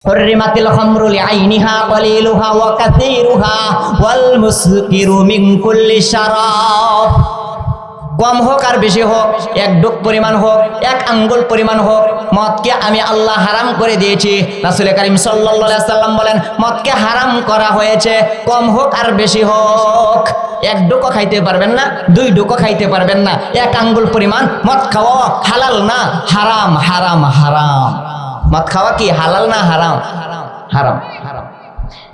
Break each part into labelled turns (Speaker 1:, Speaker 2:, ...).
Speaker 1: হুররিমাতিল খামরু লিআইনিহা ক্বালিলুহা ওয়া কাসীরুহা ওয়াল মুসকিরু মিন কুল্লি শারাব। কম হোক আর বেশি হোক, এক ডুক পরিমাণ হোক, এক আঙ্গুল পরিমাণ হোক, মদকে আমি আল্লাহ হারাম করে দিয়েছি। রাসূল কারীম সাল্লাল্লাহু আলাইহি সাল্লাম বলেন, মদকে হারাম করা হয়েছে, কম হোক আর বেশি হোক। এক ডুকও খাইতে পারবেন না, দুই ডুকও খাইতে পারবেন না, এক আঙ্গুল পরিমাণ মদ খাওয়া হালাল না, হারাম হারাম হারাম। মদ খাওয়া কি হালাল না হারাম? হারাম।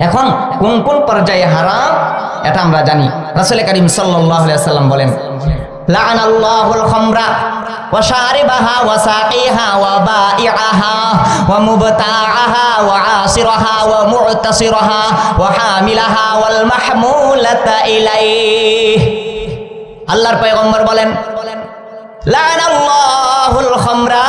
Speaker 1: এখন কোন কোন পর্যায়ে হারাম এটা আমরা জানি। রাসূল কারীম সাল্লাল্লাহু আলাইহি সাল্লাম বলেন, লাআনাল্লাহুল খামরা ওয়া শারিবাহা ওয়া সাকিহা ওয়া বাইআহা ওয়া মুবতাআহা ওয়া আসিরাহা ওয়া মু'তাসিরাহা ওয়া হামিলাহা ওয়াল মাহমুলাতা ইলাইহি। আল্লাহর পয়গম্বর বলেন, লাআনাল্লাহুল খামরা,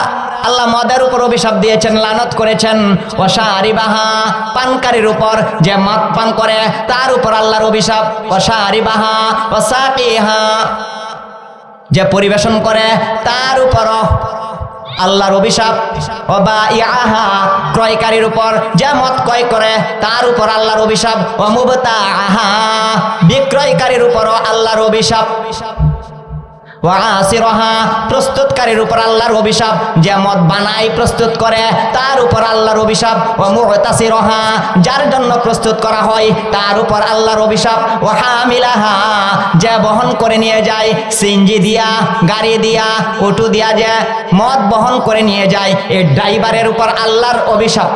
Speaker 1: আল্লাহ মদের উপর অভিশাপ দিয়েছেন, লানত করেছেন। ওয়া শারিবাহা, পানকারীর উপর, যে মদ পান করে তার উপর আল্লাহর অভিশাপ। ওয়া শারিবাহা ওয়া সাকিহা, যে পরিবেশন করে তার উপর আল্লাহর অভিশাপ। ওয়া বাইআহা, ক্রয়কারীর উপর, যে মদ ক্রয় করে তার উপর আল্লাহর অভিশাপ। ওয়া মুবতাআহা, বিক্রয়কারীর উপর আল্লাহর অভিশাপ। ওয়া আসিরাহা, প্রস্তুতকারীর উপর আল্লাহর অভিশাপ, যে মদ বানায় প্রস্তুত করে তার উপর আল্লাহর অভিশাপ। ওয়া মু'তাসিরাহা, যার জন্য প্রস্তুত করা হয় তার উপর আল্লাহর অভিশাপ। ওয়া হামিলাহা, যে বহন করে নিয়ে যায়, সিএনজি দিয়া, গাড়ি দিয়া, অটো দিয়া যে মদ বহন করে নিয়ে যায়, এই ড্রাইভারের উপর আল্লাহর অভিশাপ।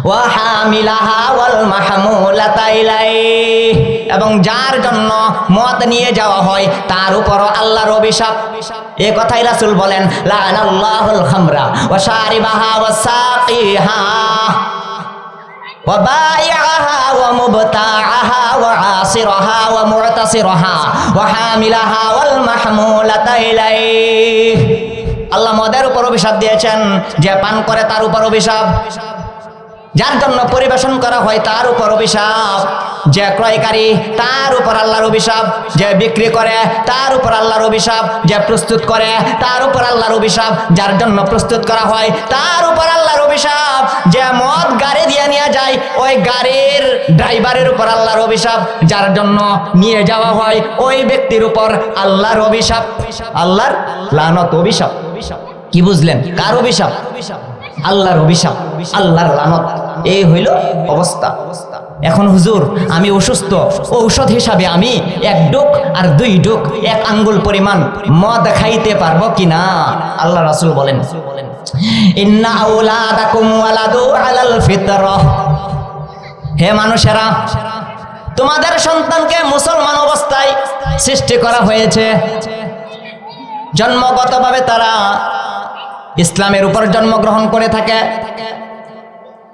Speaker 1: ওয়া হামিলাহা ওয়াল মাহমুলাতা ইলাইহি, এবং যার জন্য মদ নিয়ে যাওয়া হয় তার উপরও আল্লাহর অভিশাপ। এই কথাই রাসূল বলেন, লাআনাল্লাহুল খামরা ওয়া শারিবাহা ওয়া সাকিহা ওয়া বাইআহা ওয়া মুবতাআহা ওয়া আসিরাহা ওয়া মু'তাসিরাহা ওয়া হামিলাহা ওয়াল মাহমুলাতা ইলাইহি। আল্লাহ মদের উপর অভিশাপ দিয়েছেন, যে পান করে তার উপর অভিশাপ, যার জন্য পরিবেশন করা হয় তার উপর অভিশাপ, যে ক্রয়কারী তার উপর আল্লাহর অভিশাপ, যে বিক্রি করে তার উপর আল্লাহর অভিশাপ, যে প্রস্তুত করে তার উপর আল্লাহর অভিশাপ, যার জন্য প্রস্তুত করা হয় তার উপর আল্লাহর অভিশাপ, যে মদ গাড়ি দিয়ে নিয়ে যায় ওই গাড়ির ড্রাইভারের উপর আল্লাহর অভিশাপ, যার জন্য নিয়ে যাওয়া হয় ওই ব্যক্তির উপর আল্লাহর অভিশাপ। আল্লাহর লানত, অভিশাপ। কি বুঝলেন? কার অভিশাপ? আল্লাহর অভিশাপ, আল্লাহর লানত। এই হইল অবস্থা। এখন হুজুর আমি অসুস্থ, ঔষধ হিসাবে আমি এক ডুক আর দুই ডুক, এক আঙ্গুল পরিমাণ মদ খাইতে পারবো কিনা? আল্লাহ রাসূল বলেন, ইন্না আওলাদাকুম ওয়ালাদু আলাল ফিতরাহ, হে মানুষেরা, তোমাদের সন্তানকে মুসলমান অবস্থায় সৃষ্টি করা হয়েছে। জন্মগতভাবে তারা ইসলামের উপর জন্মগ্রহণ করে থাকে।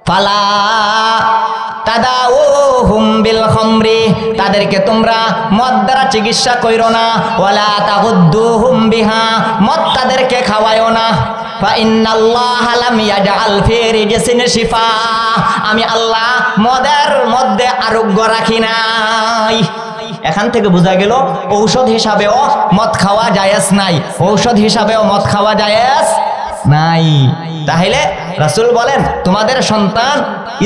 Speaker 1: ফালা তাদাউহুম বিল খামরি, তাদেরকে তোমরা মদ দ্বারা চিকিৎসা কইরো না। ওয়ালা তাগুদ্দুহুম বিহা, মদ তাদেরকে খাওয়ায়ও না। ফা ইন্নাল্লাহা লাম ইয়াজআল ফি রিজসিন শিফা, আমি আল্লাহ মদের মধ্যে আরোগ্য রাখি নাই। এখান থেকে বোঝা গেল ঔষধ হিসাবেও মদ খাওয়া জায়েজ নাই, ঔষধ হিসাবেও মদ খাওয়া জায়েজ নাই। তাহলে রাসূল বলেন, তোমাদের সন্তান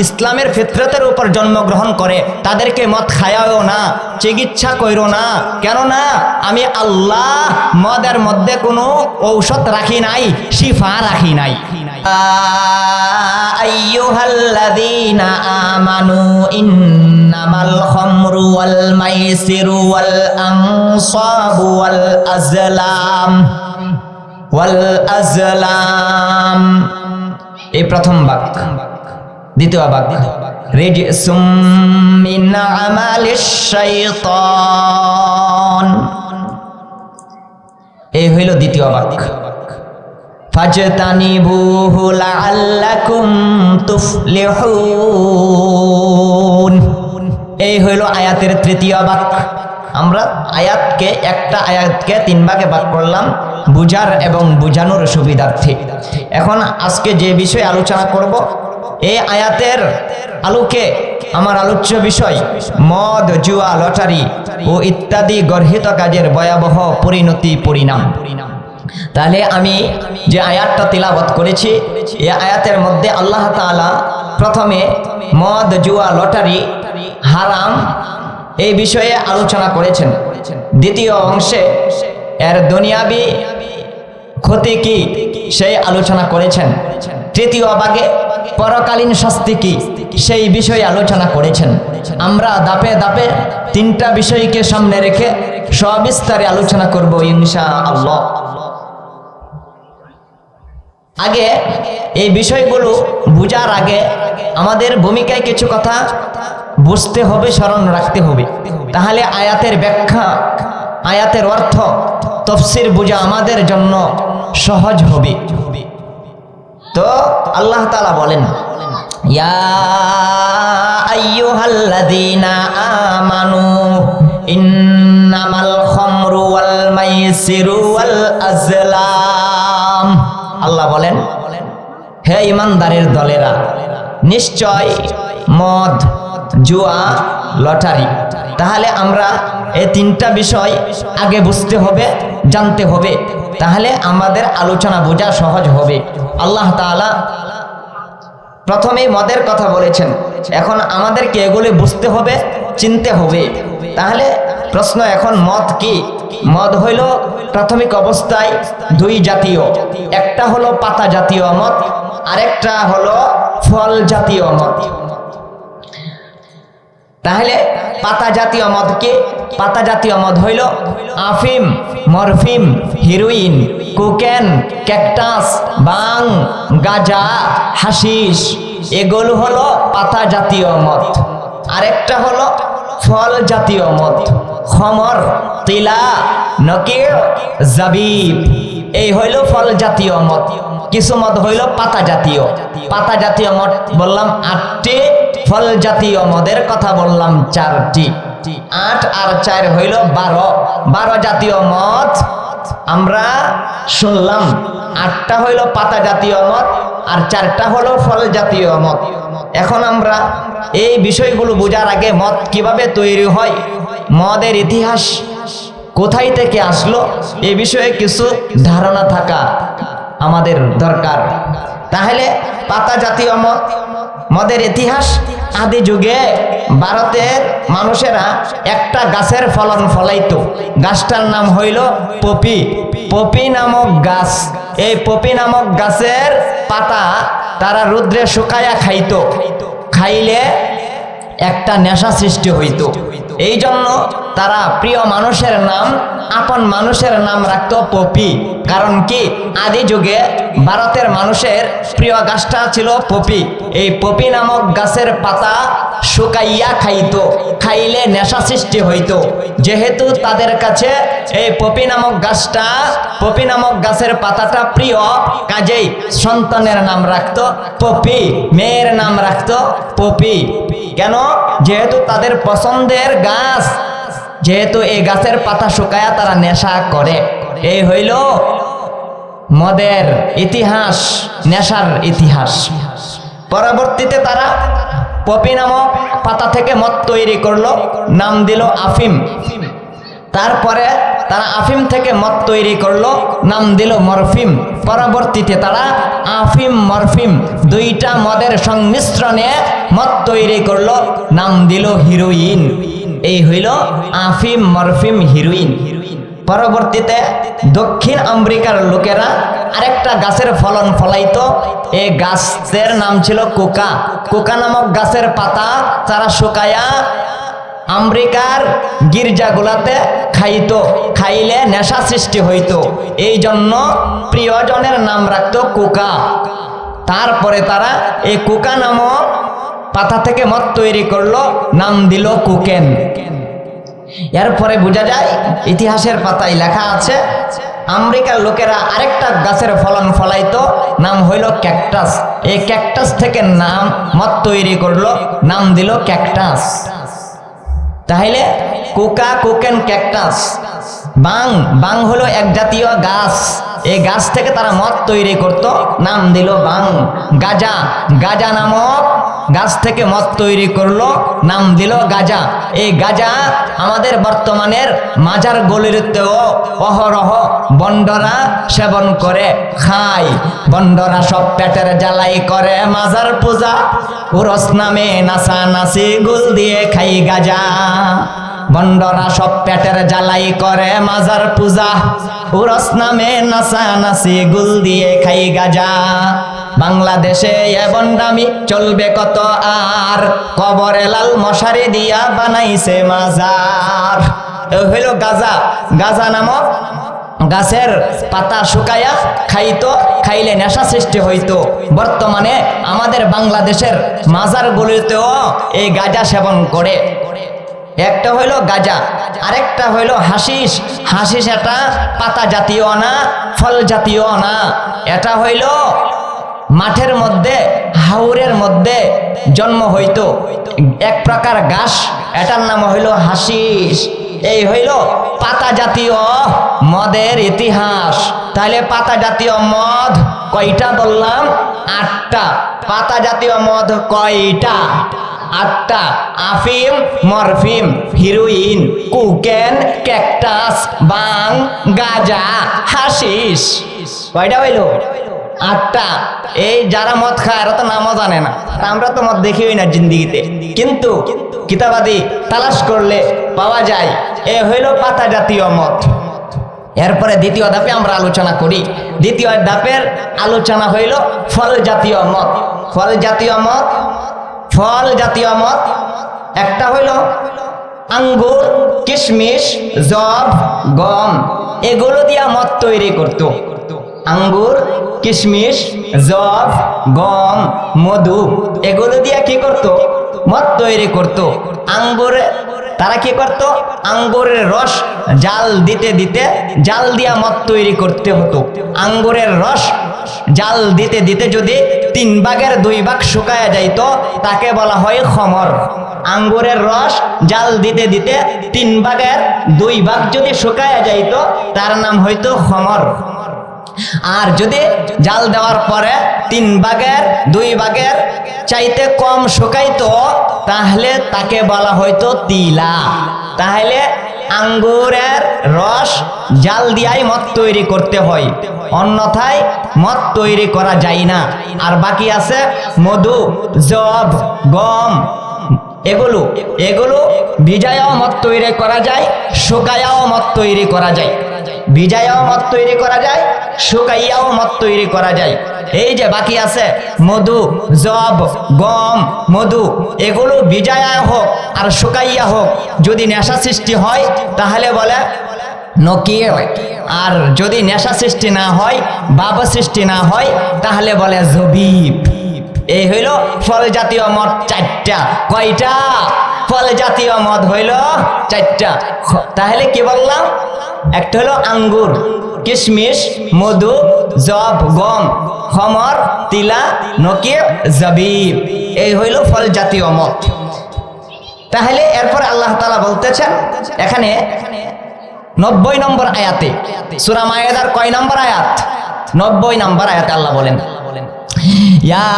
Speaker 1: ইসলামের ফিতরতের উপর জন্মগ্রহণ করে, তাদেরকে মদ খাওয়াও না, চিকিৎসা কইরো না। কেননা আমি আল্লাহ মদের মধ্যে কোনো ঔষধ রাখি নাই, শিফা রাখি নাই। আইয়ুহাল্লাযীনা আমানু ইন্নামাল খামরু ওয়াল মাইসিরু ওয়াল আনসাবু ওয়াল আজলাম, এই প্রথম বাক্য। দ্বিতীয় বাক্য, রিজসুম মিন আমালিশ শাইতান, এই হইল দ্বিতীয় বাক্য। ফাজতানিবুহু লাআল্লাকুম তুফলিহুন, এই হইল আয়াতের তৃতীয় বাক্য। আমরা একটা আয়াতকে তিন ভাগে ভাগ করলাম বুঝার এবং বুঝানোর সুবিধার্থে। এখন আজকে যে বিষয়ে আলোচনা করব, এই আয়াতের আলোকে আমার আলোচ্য বিষয় মদ, জুয়া, লটারি ও ইত্যাদি গর্হিত কাজের ভয়াবহ পরিণতি, পরিণাম। তাহলে আমি যে আয়াতটা তিলাওয়াত করেছি এই আয়াতের মধ্যে আল্লাহ তাআলা প্রথমে মদ জুয়া লটারি হারাম এই বিষয়ে আলোচনা করেছেন, দ্বিতীয় অংশে এর দুনিয়াবি ক্ষতি কি সেই আলোচনা করেছেন, তৃতীয় ভাগে পরকালীন শাস্তি কি সেই বিষয়ে আলোচনা করেছেন। আমরা ধাপে ধাপে তিনটা বিষয়কে সামনে রেখে সবিস্তারে আলোচনা করব ইনশাআল্লাহ। আগে এই বিষয়গুলো বুঝার আগে আমাদের ভূমিকায় কিছু কথা বুঝতে হবে, স্মরণ রাখতে হবে, তাহলে আয়াতের ব্যাখ্যা আয়াতের অর্থ তাফসীর বোঝা আমাদের জন্য সহজ হবে। তো আল্লাহ তাআলা বলেন, ইয়া আইয়ুহাল্লাযীনা আমানু ইন্নামাল খামরু ওয়াল মাইসিরু ওয়াল আজলাম। আল্লাহ বলেন, হে ঈমানদারের দলেরা, নিশ্চয় মদ জুয়া লটারি। তাহলে আমরা এই তিনটা বিষয় আগে বুঝতে হবে, জানতে হবে, তাহলে আমাদের আলোচনা বোঝা সহজ হবে। আল্লাহ তাআলা প্রথমেই মদের কথা বলেছেন, এখন আমাদেরকে এগুলি বুঝতে হবে, চিনতে হবে। তাহলে প্রশ্ন এখন মদ কি? মদ হইল প্রাথমিক অবস্থায় দুই জাতীয়, একটা হলো পাতা জাতীয় মদ, আরেকটা হলো ফল জাতীয় মদ। তাহলে পাতা জাতীয় মদ কি? পাতা জাতীয় মদ হইল আফিম, মরফিম, হিরোইন, কোকেন, ক্যাকটাস, বাং, গাঁজা, হাশিশ, এগুলো হলো পাতা জাতীয় মদ। আরেকটা হলো ফল জাতীয় মদ, খমর, তিলা, নকির, জাবিব, এই হইল ফল জাতীয় মদ। কিছু মদ হইল পাতা জাতীয়। পাতা জাতীয় মদ বললাম 8টি, ফল জাতীয় মদের কথা বললাম 4টি। 8 আর 4 হইল 12। 12 জাতীয় মদ আমরা শুনলাম। 8টা হইল পাতা জাতীয় মদ আর 4টা হলো ফল জাতীয় মদ। এখন আমরা এই বিষয়গুলো বোঝার আগে মদ কিভাবে তৈরি হয়, মদের ইতিহাস কোথায় থেকে আসলো, এই বিষয়ে কিছু ধারণা থাকা আমাদের দরকার। তাহলে পাতা জাতীয় মদের ইতিহাস, আদি যুগে ভারতের মানুষেরা একটা গাছের ফলন ফলাইতো, গাছটার নাম হইল পপি। পপি নামক গাছ, এই পপি নামক গাছের পাতা তারা রৌদ্রে শুকায়া খাইতো, খাইলে একটা নেশা সৃষ্টি হইতো। এই জন্য তারা প্রিয় মানুষের নাম, আপন মানুষের নাম রাখতো পপি। কারণ কি, আদি যুগে ভারতের মানুষের প্রিয় গাছটা ছিল পপি। এই পপি নামক গাছের পাতা শুকাইয়া খাইতো, খাইলে নেশা সৃষ্টি হইতো। যেহেতু তাদের কাছে এই পপি নামক গাছটা, পপি নামক গাছের পাতাটা প্রিয়, কাজেই সন্তানের নাম রাখতো পপি, মেয়ের নাম রাখতো পপি। কেন? যেহেতু তাদের পছন্দের গাছ, যেহেতু এই গাছের পাতা শুকায়া তারা নেশা করে। এই হইল মদের ইতিহাস, নেশার ইতিহাস। পরবর্তীতে তারা পপি নামক পাতা থেকে মদ তৈরি করলো, নাম দিল আফিম। তারপরে তারা আফিম থেকে মদ তৈরি করলো, নাম দিল মরফিম। পরবর্তীতে তারা আফিম মরফিম দুইটা মদের সংমিশ্রণে মদ তৈরি করলো, নাম দিল হিরোইন। এই হইল আফিম মরফিম হিরোইন। পরবর্তীতে দক্ষিণ আমেরিকার লোকেরা আরেকটা গাছের ফলন ফলাইতো, এই গাছের নাম ছিল কোকা। কোকা নামক গাছের পাতা তারা শুকায়া আমেরিকার গির্জাগুলাতে খাইতো, খাইলে নেশা সৃষ্টি হইতো। এই জন্য প্রিয়জনের নাম রাখতো কোকা। তারপরে তারা এই কোকা নামক পাতা থেকে মদ তৈরি করলো, নাম দিল কোকেন। এরপরে বোঝা যায়, ইতিহাসের পাতায় লেখা আছে, আমেরিকার লোকেরা আরেকটা গাছের ফলন ফলাইতো, নাম হইল ক্যাকটাস। এই ক্যাকটাস থেকে নাম মদ তৈরি করলো, নাম দিল ক্যাকটাস। তাহলে কোকা, কোকেন, ক্যাকটাস। বাং, বাং হলো এক জাতীয় গাছ, এই গাছ থেকে তারা মদ তৈরি করত, নাম দিল বাং। গাজা, গাজা নামক গাছ থেকে মদ তৈরি করলো, নাম দিল গাজা। এই গাজা আমাদের বর্তমানের মাজার গলিতেও অহরহ বন্ডরা সেবন করে খায়। বন্ডরা সব পেটের জ্বালাই করে মাজার পূজা, উরস নামে নাচা নাচি গুল দিয়ে খাই গাজা। বন্ডরা সব পেটের জ্বালাই করে মাজার পূজা, উরস নামে নাচা নাচি গুল দিয়ে খাই গাজা। বাংলাদেশে এ বন্ডামি চলবে কত আর, কবরে লাল মশারি দিয়া বানাইছে মাজার। হইল গাজা। গাজা নামক গাছের পাতা শুকায়া খাইতো, খাইলে নেশা সৃষ্টি হইতো। বর্তমানে আমাদের বাংলাদেশের মাজারগুলিতেও এই গাজা সেবন করে। একটা হইল গাজা, আরেকটা হইল হাসিস। হাসিস এটা পাতা জাতীয় না, ফল জাতীয় না, এটা হইল মাঠের মধ্যে হাওরের মধ্যে জন্ম হইতো এক প্রকার ঘাস, এটার নাম হইল হাসিস। এই হইল পাতা জাতীয় মদের ইতিহাস। তাহলে পাতা জাতীয় মদ কয়টা বললাম? 8টা। পাতা জাতীয় মদ কয়টা? 8টা। আফিম, মরফিম, হিরোইন, কোকেন, ক্যাকটাস, বাং, গাজা, হাসিস। কয়টা হইল? 8টা। এই যারা মদ খায় এরা তো নামও জানে না, আমরা তো মদ দেখিই না জিন্দিগিতে, কিন্তু কিতাবাদি তালাশ করলে পাওয়া যায়। এ হইল পাতা জাতীয় মদ। এরপরে দ্বিতীয় ধাপে আমরা আলোচনা করি। দ্বিতীয় ধাপের আলোচনা হইল ফল জাতীয় মদ। ফল জাতীয় মদ, ফল জাতীয় মদ একটা হইল আঙ্গুর, কিশমিশ, জব, গম, এগুলো দিয়া মদ তৈরি করত। আঙ্গুর, কিশমিশ, জব, গম, মধু, এগুলো দিয়া কি করত? মদ তৈরি করত। আঙ্গুরে তারা কি করত? আঙ্গুরের রস জাল দিতে দিতে, জাল দিয়া মদ তৈরি করতে হতো। আঙ্গুরের রস জাল দিতে দিতে যদি 3 ভাগের 2 ভাগ শুকায়া যাইত, তাকে বলা হয় খমর। আঙ্গুরের রস জাল দিতে দিতে 3 ভাগের 2 ভাগ যদি শুকায়া যাইত, তার নাম হইতো খমর। আর যদি জাল দেওয়ার পরে 3 ভাগের 2 ভাগের চাইতে কম শুকাইতো, তাহলে তাকে বলা হইতো তিলা। তাহলে আঙ্গুরের রস জাল দিয়াই মদ তৈরি করতে হয়, অন্যথায় মদ তৈরি করা যায় না। আর বাকি আছে মধু, জব, গম, এগুলো এগুলো ভিজায়াও মদ তৈরি করা যায়, শুকায়াও মদ তৈরি করা যায়। ভিজায়াও মদ তৈরি করা যায়, শুকাইয়াও মদ তৈরি করা যায়। এই যে বাকি আছে মধু, জব, গম, মধু, এগুলো ভিজায়া হোক আর শুকাইয়া হোক, যদি নেশা সৃষ্টি হয় তাহলে বলে নকিয়ে। আর যদি নেশা সৃষ্টি না হয়, বাব সৃষ্টি না হয়, তাহলে বলে জবিব। এই হইল ফল জাতীয় মদ 4টা। কয়টা? ফল জাতীয় মদ হইল 4টা। তাহলে কি বললাম? একটা হলো আঙ্গুর, কিশমিশ, মধু, জব, গম, খমর, তিলা, নকিব, জবিব। এই হইল ফল জাতীয় মদ। তাহলে এরপর আল্লাহ তাআলা বলতেছেন এখানে 90 নম্বর আয়াতে, সূরা মায়েদার কয় নম্বর আয়াত? 90 নম্বর আয়াতে আল্লাহ বলেন, ইয়া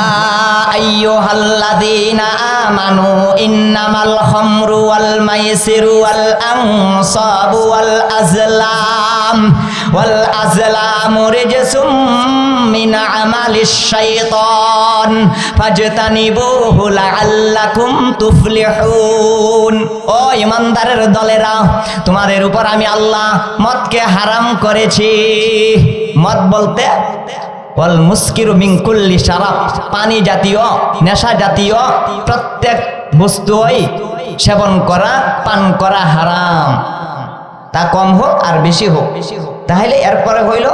Speaker 1: আইয়ুহাল্লাযীনা আমানু ইন্নামাল খামরু ওয়াল মাইসিরু ওয়াল আনসাবু ওয়াল আজলামু রিজসুম মিন আমালিশ শাইতান ফাজতানিবুহু লাআল্লাকুম তুফলিহুন। ও ঈমানদারের দলেরা, তোমাদের উপর আমি আল্লাহ মদকে হারাম করেছি। মদ বলতে ওয়াল মুসকিরু মিন কুল্লি শারাব, পানি জাতীয়, নেশা জাতীয় প্রত্যেক বস্তুই সেবন করা, পান করা হারাম, তা কম হোক আর বেশি হোক। তাহলে এরপরে হইল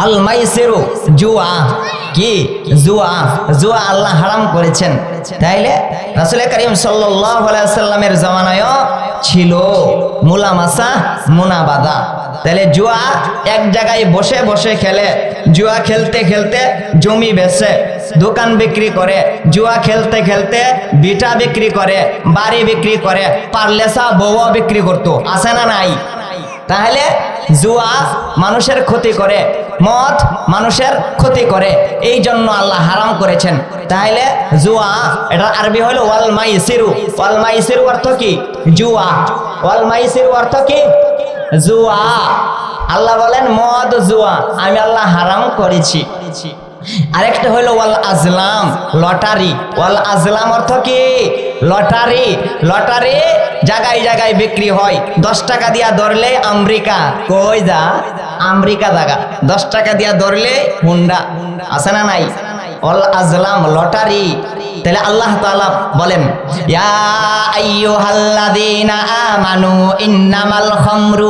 Speaker 1: আল মাইসিরু, জুয়া। কি? জুয়া। জুয়া আল্লাহ হারাম করেছেন। তাইলে রাসূল করিম সাল্লাল্লাহু আলাইহি ওয়াসাল্লামের জামানায়ও ছিল মুলামাসা, মুনাবাদা। তাহলে জুয়া এক জায়গায় বসে বসে খেলে, জুয়া খেলতে খেলতে জমি বেচে, দোকান বিক্রি করে, জুয়া খেলতে খেলতে বিটা বিক্রি করে, বাড়ি বিক্রি করে, পারলেসা বউ বিক্রি করতো। আছে না নাই? তাহলে জুয়া মানুষের ক্ষতি করে, মদ মানুষের ক্ষতি করে, এই জন্য আল্লাহ হারাম করেছেন। তাহলে জুয়া এটা আরবি হলো ওয়াল মাইসিরু। ওয়াল মাইসিরু অর্থ কি? জুয়া। ওয়াল মাইসিরু অর্থ কি? জুয়া। আল্লাহ বলেন মদ জুয়া আমি আল্লাহ হারাম করেছি। আরেকটা হলো ওয়াল আজলাম, লটারি। ওয়াল আজলাম অর্থ কি? লটারি। লটারি জায়গায় জায়গায় বিক্রি হয়। 10 টাকা দিয়া ধরলে আমেরিকা, কই যা আমেরিকা জায়গা, 10 টাকা দিয়া ধরলে হুন্ডা, আছে না নাই? ওয়াল আজলাম লটারি। তাহলে আল্লাহ তাআলা বলেন ইয়া আইয়ুহাল্লাযীনা আমানু ইন্নামাল খামরু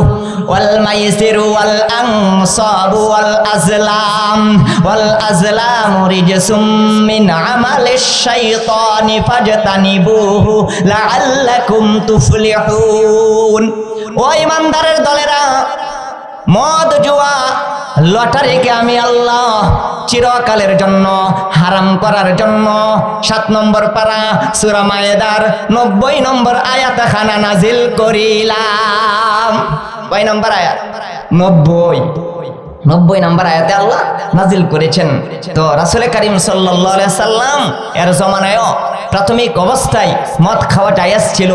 Speaker 1: ওয়াল মাইসিরু ওয়াল আনসাবু ওয়াল আজলামু রিজসুম মিন আমালিশ শাইতানি ফাজতানিবুহু লাআল্লাকুম তুফলিহুন। ও ঈমানদারের দলেরা, মদ জুয়া লটারিকে আমি আল্লাহ চিরকালের জন্য হারাম করার জন্য 7 নম্বর পারা সূরা মায়েদার 90 নম্বর আয়াত খানা নাজিল করিলাম। কয় নম্বর আয়াত? 90 নম্বর আয়াতে আল্লাহ নাজিল করেছেন। তো রাসূল করিম সাল্লাল্লাহু আলাইহি সাল্লাম এর জমানায়ও প্রাথমিক অবস্থায় মদ খাওয়া জায়েজ ছিল।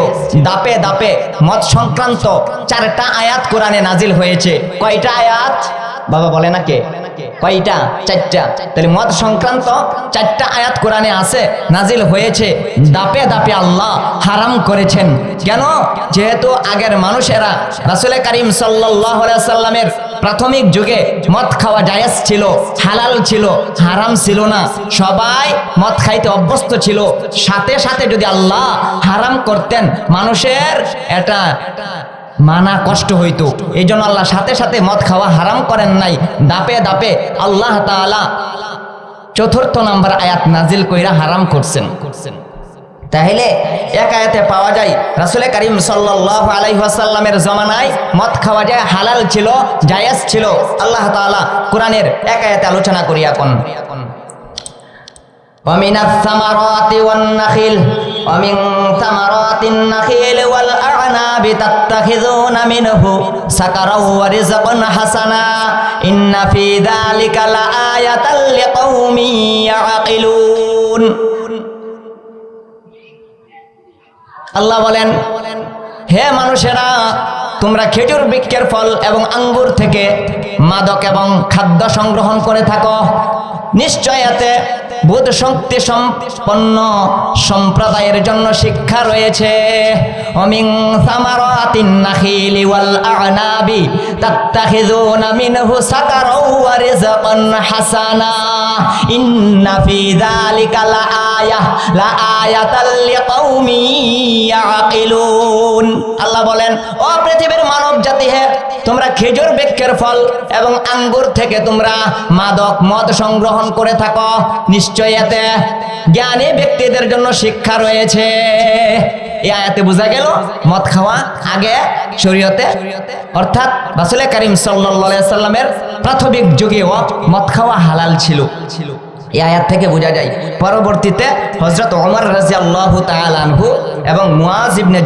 Speaker 1: দাপে দাপে মদ সংক্রান্ত 4টা আয়াত কোরআনে নাজিল হয়েছে। কয়টা আয়াত বাবা বলে না কে? কয়টা? 4টা। তাহলে মদ সংক্রান্ত 4টা আয়াত কোরআনে আছে, নাজিল হয়েছে। দাপে দাপে আল্লাহ হারাম করেছেন। কেন? যেহেতু আগের মানুষেরা রাসূল করিম সাল্লাল্লাহু আলাইহি সাল্লামের প্রাথমিক যুগে মদ খাওয়া জায়েজ ছিল, হালাল ছিল, হারাম ছিল না। সবাই মদ খাইতে অভ্যস্ত ছিল। সাথে সাথে যদি আল্লাহ হারাম করতেন, মানুষের এটা মানা কষ্ট হইতো। এই জন্য আল্লাহ সাথে সাথে মদ খাওয়া হারাম করেন নাই। দাপে দাপে আল্লাহ তাআলা 4র্থ নম্বর আয়াত নাজিল কইরা হারাম করছেন। তাহলে এক আয়াতে পাওয়া যায় রাসূল করিম সাল্লাল্লাহু আলাইহি ওয়াসাল্লামের জমানায় মদ খাওয়া যায় হালাল ছিল, জায়েজ ছিল। আল্লাহ তাআলা কোরআনের এক আয়াতে আলোচনা করি এখন। ومن الثمرات والنخيل ومن ثمرات النخيل والأعناب تتخذون منه سكرا ورزقا حسنا إن في ذلك لآية لقوم يعقلون। আল্লাহ বলেন, হে মানুষেরা, তোমরা খেজুর বৃক্ষের ফল এবং আঙ্গুর থেকে মাদক এবং খাদ্য সংগ্রহণ করে থাকো। নিশ্চয় এতে বোধ শক্তি সম্পন্ন সম্প্রদায়ের জন্য শিক্ষা রয়েছে। ওমিন সামারাতিন নাখিলি ওয়াল আ'নাবি তাত্তাখিযুনা মিনহু সাকারাও ওয়া রিজকান হাসানা ইন্না ফি যালিকা লাআয়াতাল লিকাউমি ইয়াকিলুন। আল্লাহ বলেন, ও পৃথিবীর মানব জাতি, হে তোমরা খেজুর বৃক্ষের ফল এবং আঙ্গুর থেকে তোমরা মাদক মদ সংগ্রহণ করে থাকো। নিশ্চয় এতে জ্ঞানী ব্যক্তিদের জন্য শিক্ষা রয়েছে। এই আয়াতে বোঝা গেল মদ খাওয়া আগে শরীয়তে, অর্থাৎ রাসূল করিম সাল্লাল্লাহু আলাইহি সাল্লামের প্রাথমিক যুগেও মদ খাওয়া হালাল ছিল। এই আয়াত থেকে বোঝা যায়। পরবর্তীতে হযরত ওমর রাদিয়াল্লাহু তাআলা আনহু এবং মুআজ ইবনে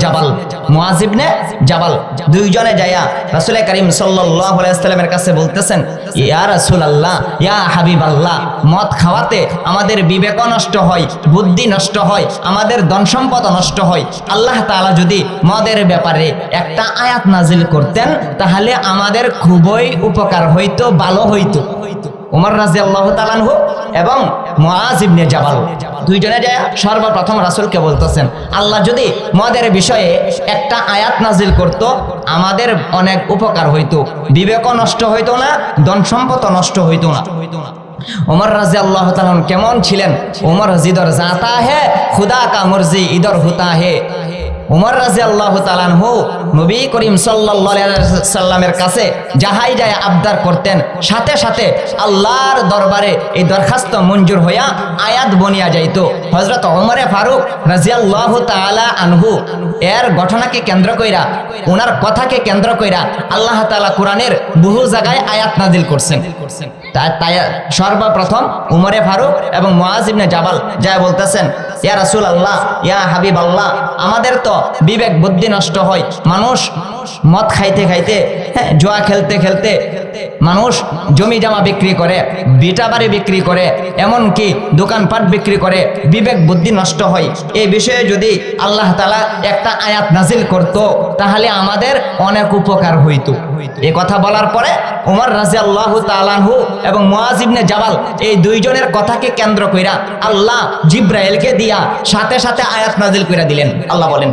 Speaker 1: জাবাল দুইজনে যায়া রাসূল করিম সাল্লাল্লাহু আলাইহি সাল্লামের কাছে বলতেছেন, ইয়া রাসূলুল্লাহ, ইয়া হাবিবাল্লাহ, মদ খাওয়াতে আমাদের বিবেক নষ্ট হয়, বুদ্ধি নষ্ট হয়, আমাদের ধন সম্পদ নষ্ট হয়। আল্লাহ তাআলা যদি মদের ব্যাপারে একটা আয়াত নাজিল করতেন তাহলে আমাদের খুবই উপকার হইতো, ভালো হইতো। ওমর রাদিয়াল্লাহু তাআলা আনহু এবং মুআজ ইবনে জাবাল দুইজনে যায় সর্বপ্রথম রাসূলকে বলতেছেন, আল্লাহ যদি মদের বিষয়ে একটা আয়াত নাজিল করত আমাদের অনেক উপকার হইতো, বিবেক নষ্ট হইতো না, ধন সম্পদ নষ্ট হইতো না। ওমর রাদিয়াল্লাহু তাআলা কেমন ছিলেন? ওমর জিদর জাতা হে খুদা কা মর্জি ইদর হুতা হে। ওমর রাদিয়াল্লাহু তাআলা আনহু নবী করিম সাল্লাল্লাহু আলাইহি সাল্লামের কাছে যাহাই যায় আবদার করতেন, সাথে সাথে আল্লাহর দরবারে এই দরখাস্ত মঞ্জুর হইয়া আয়াত বনিয়া যাইত। হযরত ওমরে ফারুক রাদিয়াল্লাহু তাআলা আনহু এর ঘটনাকে কেন্দ্র কইরা, ওনার কথাকে কেন্দ্র কইরা আল্লাহ তাআলা কোরআনের বহু জায়গায় আয়াত নাজিল করছেন। তাই সর্বপ্রথম উমরে ফারুক এবং মুআজ ইবনে জাবাল যা বলতেছেন, ইয়া রাসূলুল্লাহ, ইয়া হাবিবাল্লাহ, আমাদের তো বিবেক বুদ্ধি নষ্ট হয়। মানুষ মদ খাইতে খাইতে, জুয়া খেলতে খেলতে মানুষ জমি জমা বিক্রি করে, বিটা বাড়ি বিক্রি করে, এমনকি দোকানপাট বিক্রি করে, বিবেক বুদ্ধি নষ্ট হয়। এই বিষয়ে যদি আল্লাহ তাআলা একটা আয়াত নাজিল করত তাহলে আমাদের অনেক উপকার হইত। এই কথা বলার পরে ওমর রাদিয়াল্লাহু তাআলা আনহু এবং মুআজ ইবনে জাবাল এই দুইজনের কথাকে কেন্দ্র কইরা আল্লাহ জিব্রাইলকে দিয়া সাথে সাথে আয়াত নাজিল কইরা দিলেন। আল্লাহ বলেন,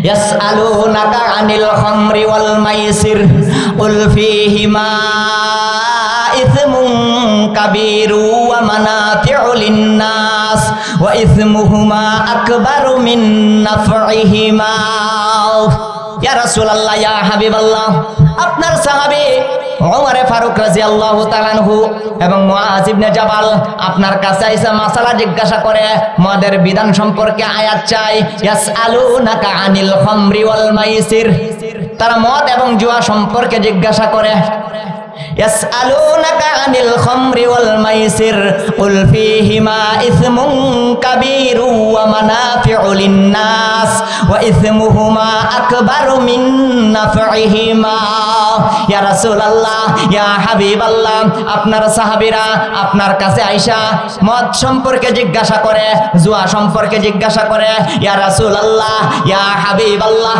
Speaker 1: ইয়াসআলুনাকা আনিল খামরি ওয়াল মাইসির কুল ফীহিমা ইসমুন কাবীরু ওয়া মানাফিউ লিন-নাস ওয়া ইসমুহুমা আকবারু মিন নাফইহিমা। ইয়া রাসূলুল্লাহ, ইয়া হাবিবাল্লাহ, আপনার সাহাবী ওমরে ফারুক রাদিয়াল্লাহু তাআলা আনহু এবং মুআজ ইবনে জাবাল আপনার কাছে এসে মাসালা জিজ্ঞাসা করে, মদের বিধান সম্পর্কে আয়াত চাই। ইয়াসআলুনাকা আনিল খামরি ওয়াল মাইসির, তারা মদ এবং জুয়া সম্পর্কে জিজ্ঞাসা করে। ইয়াসআলুনাকা আনিল খামরি ওয়াল মাইসির কুল ফীহিমা ইসমুন কাবীরু ওয়া মানাফিউ লিন-নাস ওয়া ইসমুহুমা আকবারু মিন নাফইহিমা। ইয়া রাসূলুল্লাহ, ইয়া হাবিবাল্লাহ, আপনার সাহাবীরা আপনার কাছে আয়েশা মদ সম্পর্কে জিজ্ঞাসা করে, জুয়া সম্পর্কে জিজ্ঞাসা করে। ইয়া রাসূলুল্লাহ, ইয়া হাবিবাল্লাহ,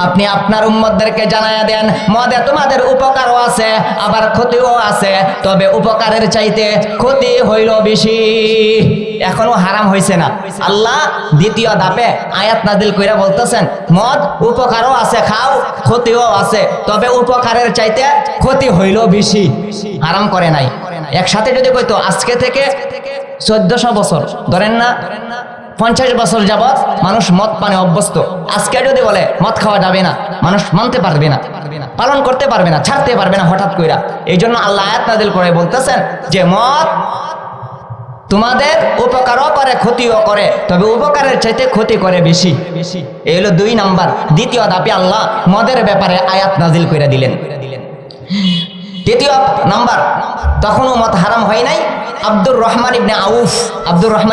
Speaker 1: আপনি আপনার উম্মতদেরকে জানায়া দেন, মদে তোমাদের উপকারও আছে আবার ক্ষতিও আছে, তবে উপকারের চাইতে ক্ষতি হইল বেশি। এখনো হারাম হয়েছে না। আল্লাহ দ্বিতীয় ধাপে আয়াত নাজিল কইরা বলতেছেন, মদ উপকারও আছে, খাও, ক্ষতিও আছে, তবে উপকারের চাইতে ক্ষতি হইল বেশি। হারাম করে নাই। একসাথে যদি কইতো আজকে থেকে 1400 বছর ধরেন না, 50 বছর যাবৎ মানুষ মদ পানে অভ্যস্ত, আজকে যদি বলে মদ খাওয়া যাবে না, মানুষ মানতে পারবে না, পালন করতে পারবে না, ছাড়তে পারবে না হঠাৎ কইরা। এই জন্য আল্লাহ আয়াত নাজিল করে বলতেছেন যে মদ তোমাদের উপকারও করে ক্ষতিও করে, তবে উপকারের চাইতে ক্ষতি করে বেশি। এই হলো 2 নাম্বার। দ্বিতীয় ধাপে আল্লাহ মদের ব্যাপারে আয়াত নাজিল করে দিলেন। তৃতীয় নাম্বার, তখনও মদ হারাম হয় নাই। আব্দুর রহমান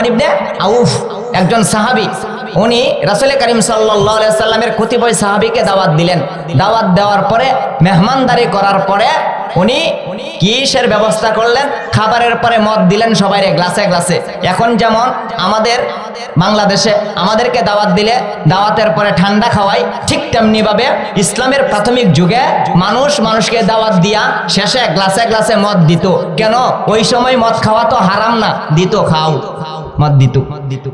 Speaker 1: ইবনে আউফ একজন সাহাবী, উনি রাসূল করিম সাল্লাল্লাহু আলাইহি সাল্লামের কতিপয় সাহাবীকে দাওয়াত দিলেন। দাওয়াত দেওয়ার পরে, মেহমানদারি করার পরে উনি কিসের ব্যবস্থা করলেন? খাবারের পরে মদ দিলেন সবাই গ্লাসে গ্লাসে। এখন যেমন আমাদের বাংলাদেশে আমাদেরকে দাওয়াত দিলে দাওয়াতের পরে ঠান্ডা খাওয়াই, ঠিক তেমনি ভাবে ইসলামের প্রাথমিক যুগে মানুষকে দাওয়াত দিয়া শেষে গ্লাসে গ্লাসে মদ দিত। কেন? ওই সময় মদ খাওয়া তো হারাম না, দিত, খাও, মদ দিত।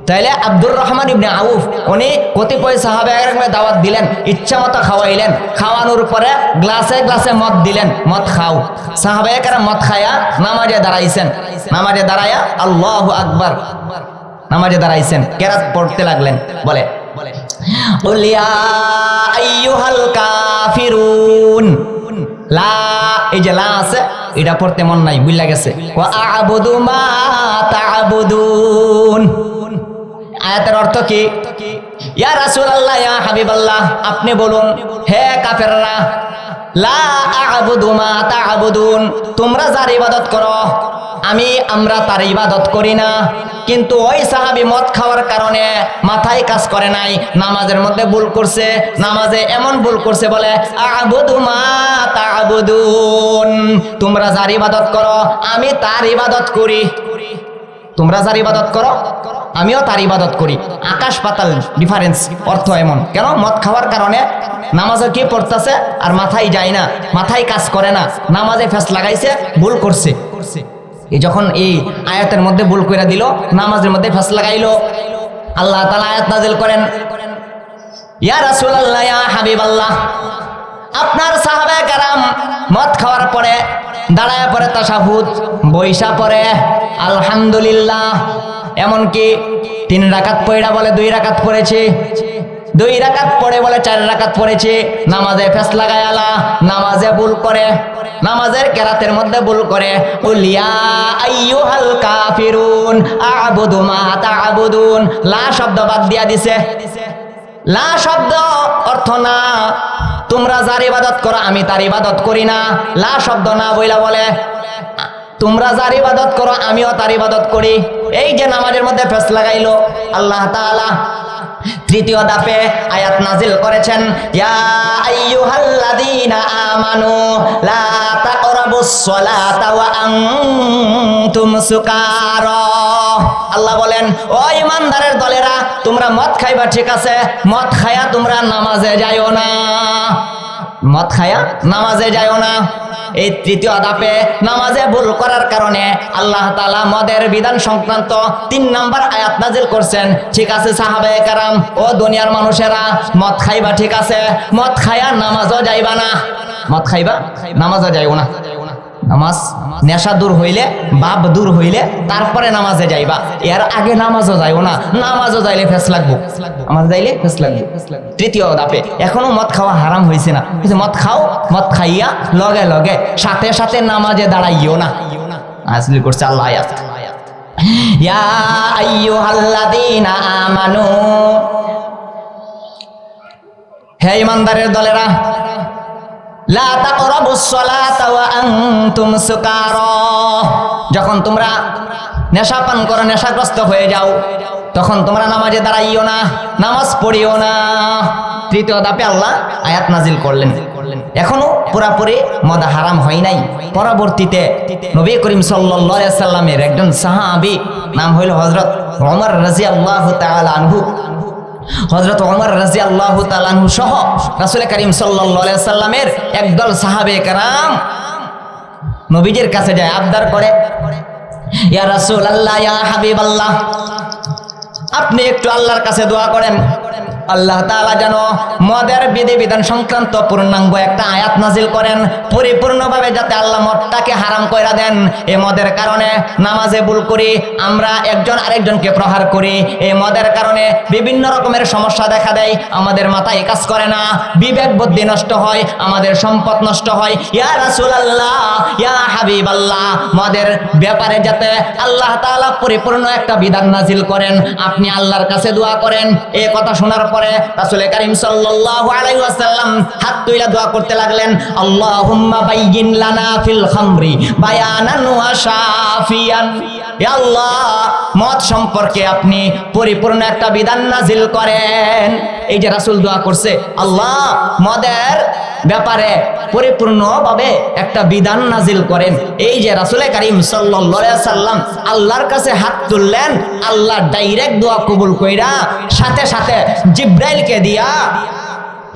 Speaker 1: তাইলে আব্দুর রহমান ইবনে আউফ উনি কতিপয় সাহাবায়ে দাওয়াত দিলেন, ইচ্ছা মতো খাওয়াইলেন, খাওয়ানোর পরে গ্লাসে গ্লাসে মদ দিলেন, মদ খাও। সাহাবায়ে কেরাম মদ খায়া নামাজে দাঁড়াইছেন, নামাজে দাঁড়ায়া আল্লাহু আকবার নামাজে দাঁড়াইছেন, কেরাত পড়তে লাগলেন। বলে কুল ইয়া আইয়ুহাল কাফিরুন, লা, এই যে লা আছে এটা পড়তে মন নাই, বুঝলা গেছে। ওয়া আ'বুদু মা তা'বুদুন, আয়াতের অর্থ কি? ইয়া রাসূলুল্লাহ, ইয়া হাবিবাল্লাহ, আপনি বলুন হে কাফেররা, লা আ'বুদু মা তা'বুদুন, তোমরা যার ইবাদত করো আমরা তার ইবাদত করি না। কিন্তু ওই সাহাবী মদ খাওয়ার কারণে মাথায় কাজ করে নাই, নামাজের মধ্যে ভুল করছে, নামাজে এমন ভুল করছে, বলে আ'বুদু মা তা'বুদুন, তোমরা যার ইবাদত করো আমি তার ইবাদত করি। তোমরা যার ইবাদত করো আমিও তার ইবাদত করি। আকাশ পাতাল ডিফারেন্স, অর্থ এমন। কেন? মদ খাওয়ার কারণে নামাজে কি পড়তেছে আর মাথায় যায় না, মাথায় কাজ করে না, নামাজে ফেস লাগাইছে, ভুল করছে। এই যখন এই আয়াতের মধ্যে ভুল করে দিল, নামাজের মধ্যে ফেস লাগাইলো, আল্লাহ তাআলা আয়াত নাযিল করেন, ইয়া রাসূলুল্লাহ, ইয়া হাবিবাল্লাহ, আপনার সাহাবায়ে কেরাম মদ খাওয়ার পরে দাঁড়ায় পড়ে তাশাহুদ, বৈশা পড়ে আলহামদুলিল্লাহ, এমনকি 3 রাকাত পড়া বলে 2 রাকাত পড়েছে, 2 রাকাত পড়ে বলে 4 রাকাত পড়েছে, নামাজে ফেস লাগায় আলা, নামাজে ভুল করে, নামাজের কেরাতের মধ্যে ভুল করে। কুল ইয়া আইয়ুহাল কাফিরুন আ'বুদু মা তা'বুদুন, লা শব্দ বাদ দিয়া দিছে। লা শব্দ অর্থ না, তোমরা যার ইবাদত করো আমি তার ইবাদত করি না। লা শব্দ না বইলা বলে তোমরা যার ইবাদত করো আমিও তার ইবাদত করি। এই যে নামাজের মধ্যে ফেস লাগাইলো আল্লাহ তাআলা তৃতীয় ধাপে আয়াত নাজিল করেছেন, ইয়া আইয়ুহাল্লাযীনা আমানু লা তাকরাবুস সালাতা ওয়া আনতুম সুকারা। আল্লাহ বলেন, ও ঈমানদারের দলেরা, তোমরা মদ খাইবা ঠিক আছে, মদ খায়া তোমরা নামাজে যাইও না, মদ খায়া নামাজে যাইও না। এই তৃতীয় ধাপে নামাজে ভুল করার কারণে আল্লাহ তাআলা মদের বিধান সংক্রান্ত 3 নম্বর আয়াত নাজিল করছেন। ঠিক আছে সাহাবায়ে কেরাম ও দুনিয়ার মানুষেরা, মদ খাইবা ঠিক আছে, মদ খায়া নামাজও যাইবা না, মদ খাইবা নামাজও যাইও না। নামাজ নেশা দূর হইলে, বাপ দূর হইলে তারপরে নামাজে যাইবা, এর আগে নামাজও যাইও না। নামাজও যাইলে ফেস লাগবো, আমার যাইলে ফেস লাগবে। তৃতীয় ধাপে এখনো মদ খাওয়া হারাম হয়েছে না, কিন্তু মদ খাও, মদ খাইয়া লগে লগে সাথে সাথে নামাজে দাঁড়াইও না। আসলে করছে আল্লাহ আয়াত, ইয়া আইয়ুহাল্লাযীনা আমানু, হে ঈমানদারের দলেরা, লা তাকরাবুস সালাতা ওয়া আনতুম সুকারা, যখন তোমরা নেশা পান করো, নেশাগ্রস্ত হয়ে যাও, তখন তোমরা নামাজে দাঁড়াইও না, নামাজ পড়িও না। তৃতীয় ধাপে আল্লাহ আয়াত নাজিল করলেন। এখনো পুরাপুরি মদ হারাম হয় নাই। পরবর্তীতে নবী করিম সাল্লাল্লাহু আলাইহি সাল্লামের একজন সাহাবী, নাম হইল হযরত ওমর রাদিয়াল্লাহু তাআলা আনহু। হযরত ওমর রাদিয়াল্লাহু তাআলা আনহু সহ রাসূল করিম সাল্লাল্লাহু আলাইহি সাল্লামের একদল সাহাবে কেরাম নবীজির কাছে যায়, আবদার করে, ইয়া রাসূলুল্লাহ, ইয়া হাবিবাল্লাহ, আপনি একটু আল্লাহর কাছে দোয়া করেন, আল্লাহ তাআলা যেন মদের বিধিবিধান সংক্রান্ত পূর্ণাঙ্গ একটা আয়াত নাজিল করেন, পরিপূর্ণভাবে যাতে আল্লাহ মদটাকে হারাম কইরা দেন। এই মদের কারণে নামাজে ভুল করি, আমরা একজন আরেকজনকে প্রহার করি, এই মদের কারণে বিভিন্ন রকমের সমস্যা দেখা দেয়, আমাদের মাথায় কাজ করে না, বিবেক বুদ্ধি নষ্ট হয়, আমাদের সম্পদ নষ্ট হয়। ইয়া রাসূলুল্লাহ, ইয়া হাবিবাল্লাহ, মদের ব্যাপারে যাতে আল্লাহ তাআলা পরিপূর্ণ একটা বিধান নাজিল করেন, আপনি আল্লাহর কাছে দোয়া করেন। এই কথা শোনার পরে রাসূল করিম সাল্লাল্লাহু আলাইহি ওয়াসাল্লাম হাত তুলে দোয়া করতে লাগলেন, আল্লাহুম্মা বাইয়িন লানা ফিল খামরি বায়ানান ওয়া শাফিয়ান, ইয়া আল্লাহ, মদ সম্পর্কে আপনি পরিপূর্ণ একটা বিধান নাজিল করেন। এই যে রাসূল দোয়া করছে, আল্লাহ মদের ব্যাপারে পরিপূর্ণভাবে একটা বিধান নাজিল করেন। এই যে রাসূল করিম সাল্লাল্লাহু আলাইহি ওয়াসাল্লাম আল্লাহর কাছে হাত তুললেন, আল্লাহ ডাইরেক্ট দোয়া কবুল কইরা সাথে সাথে জিবরাইলকে দিয়া,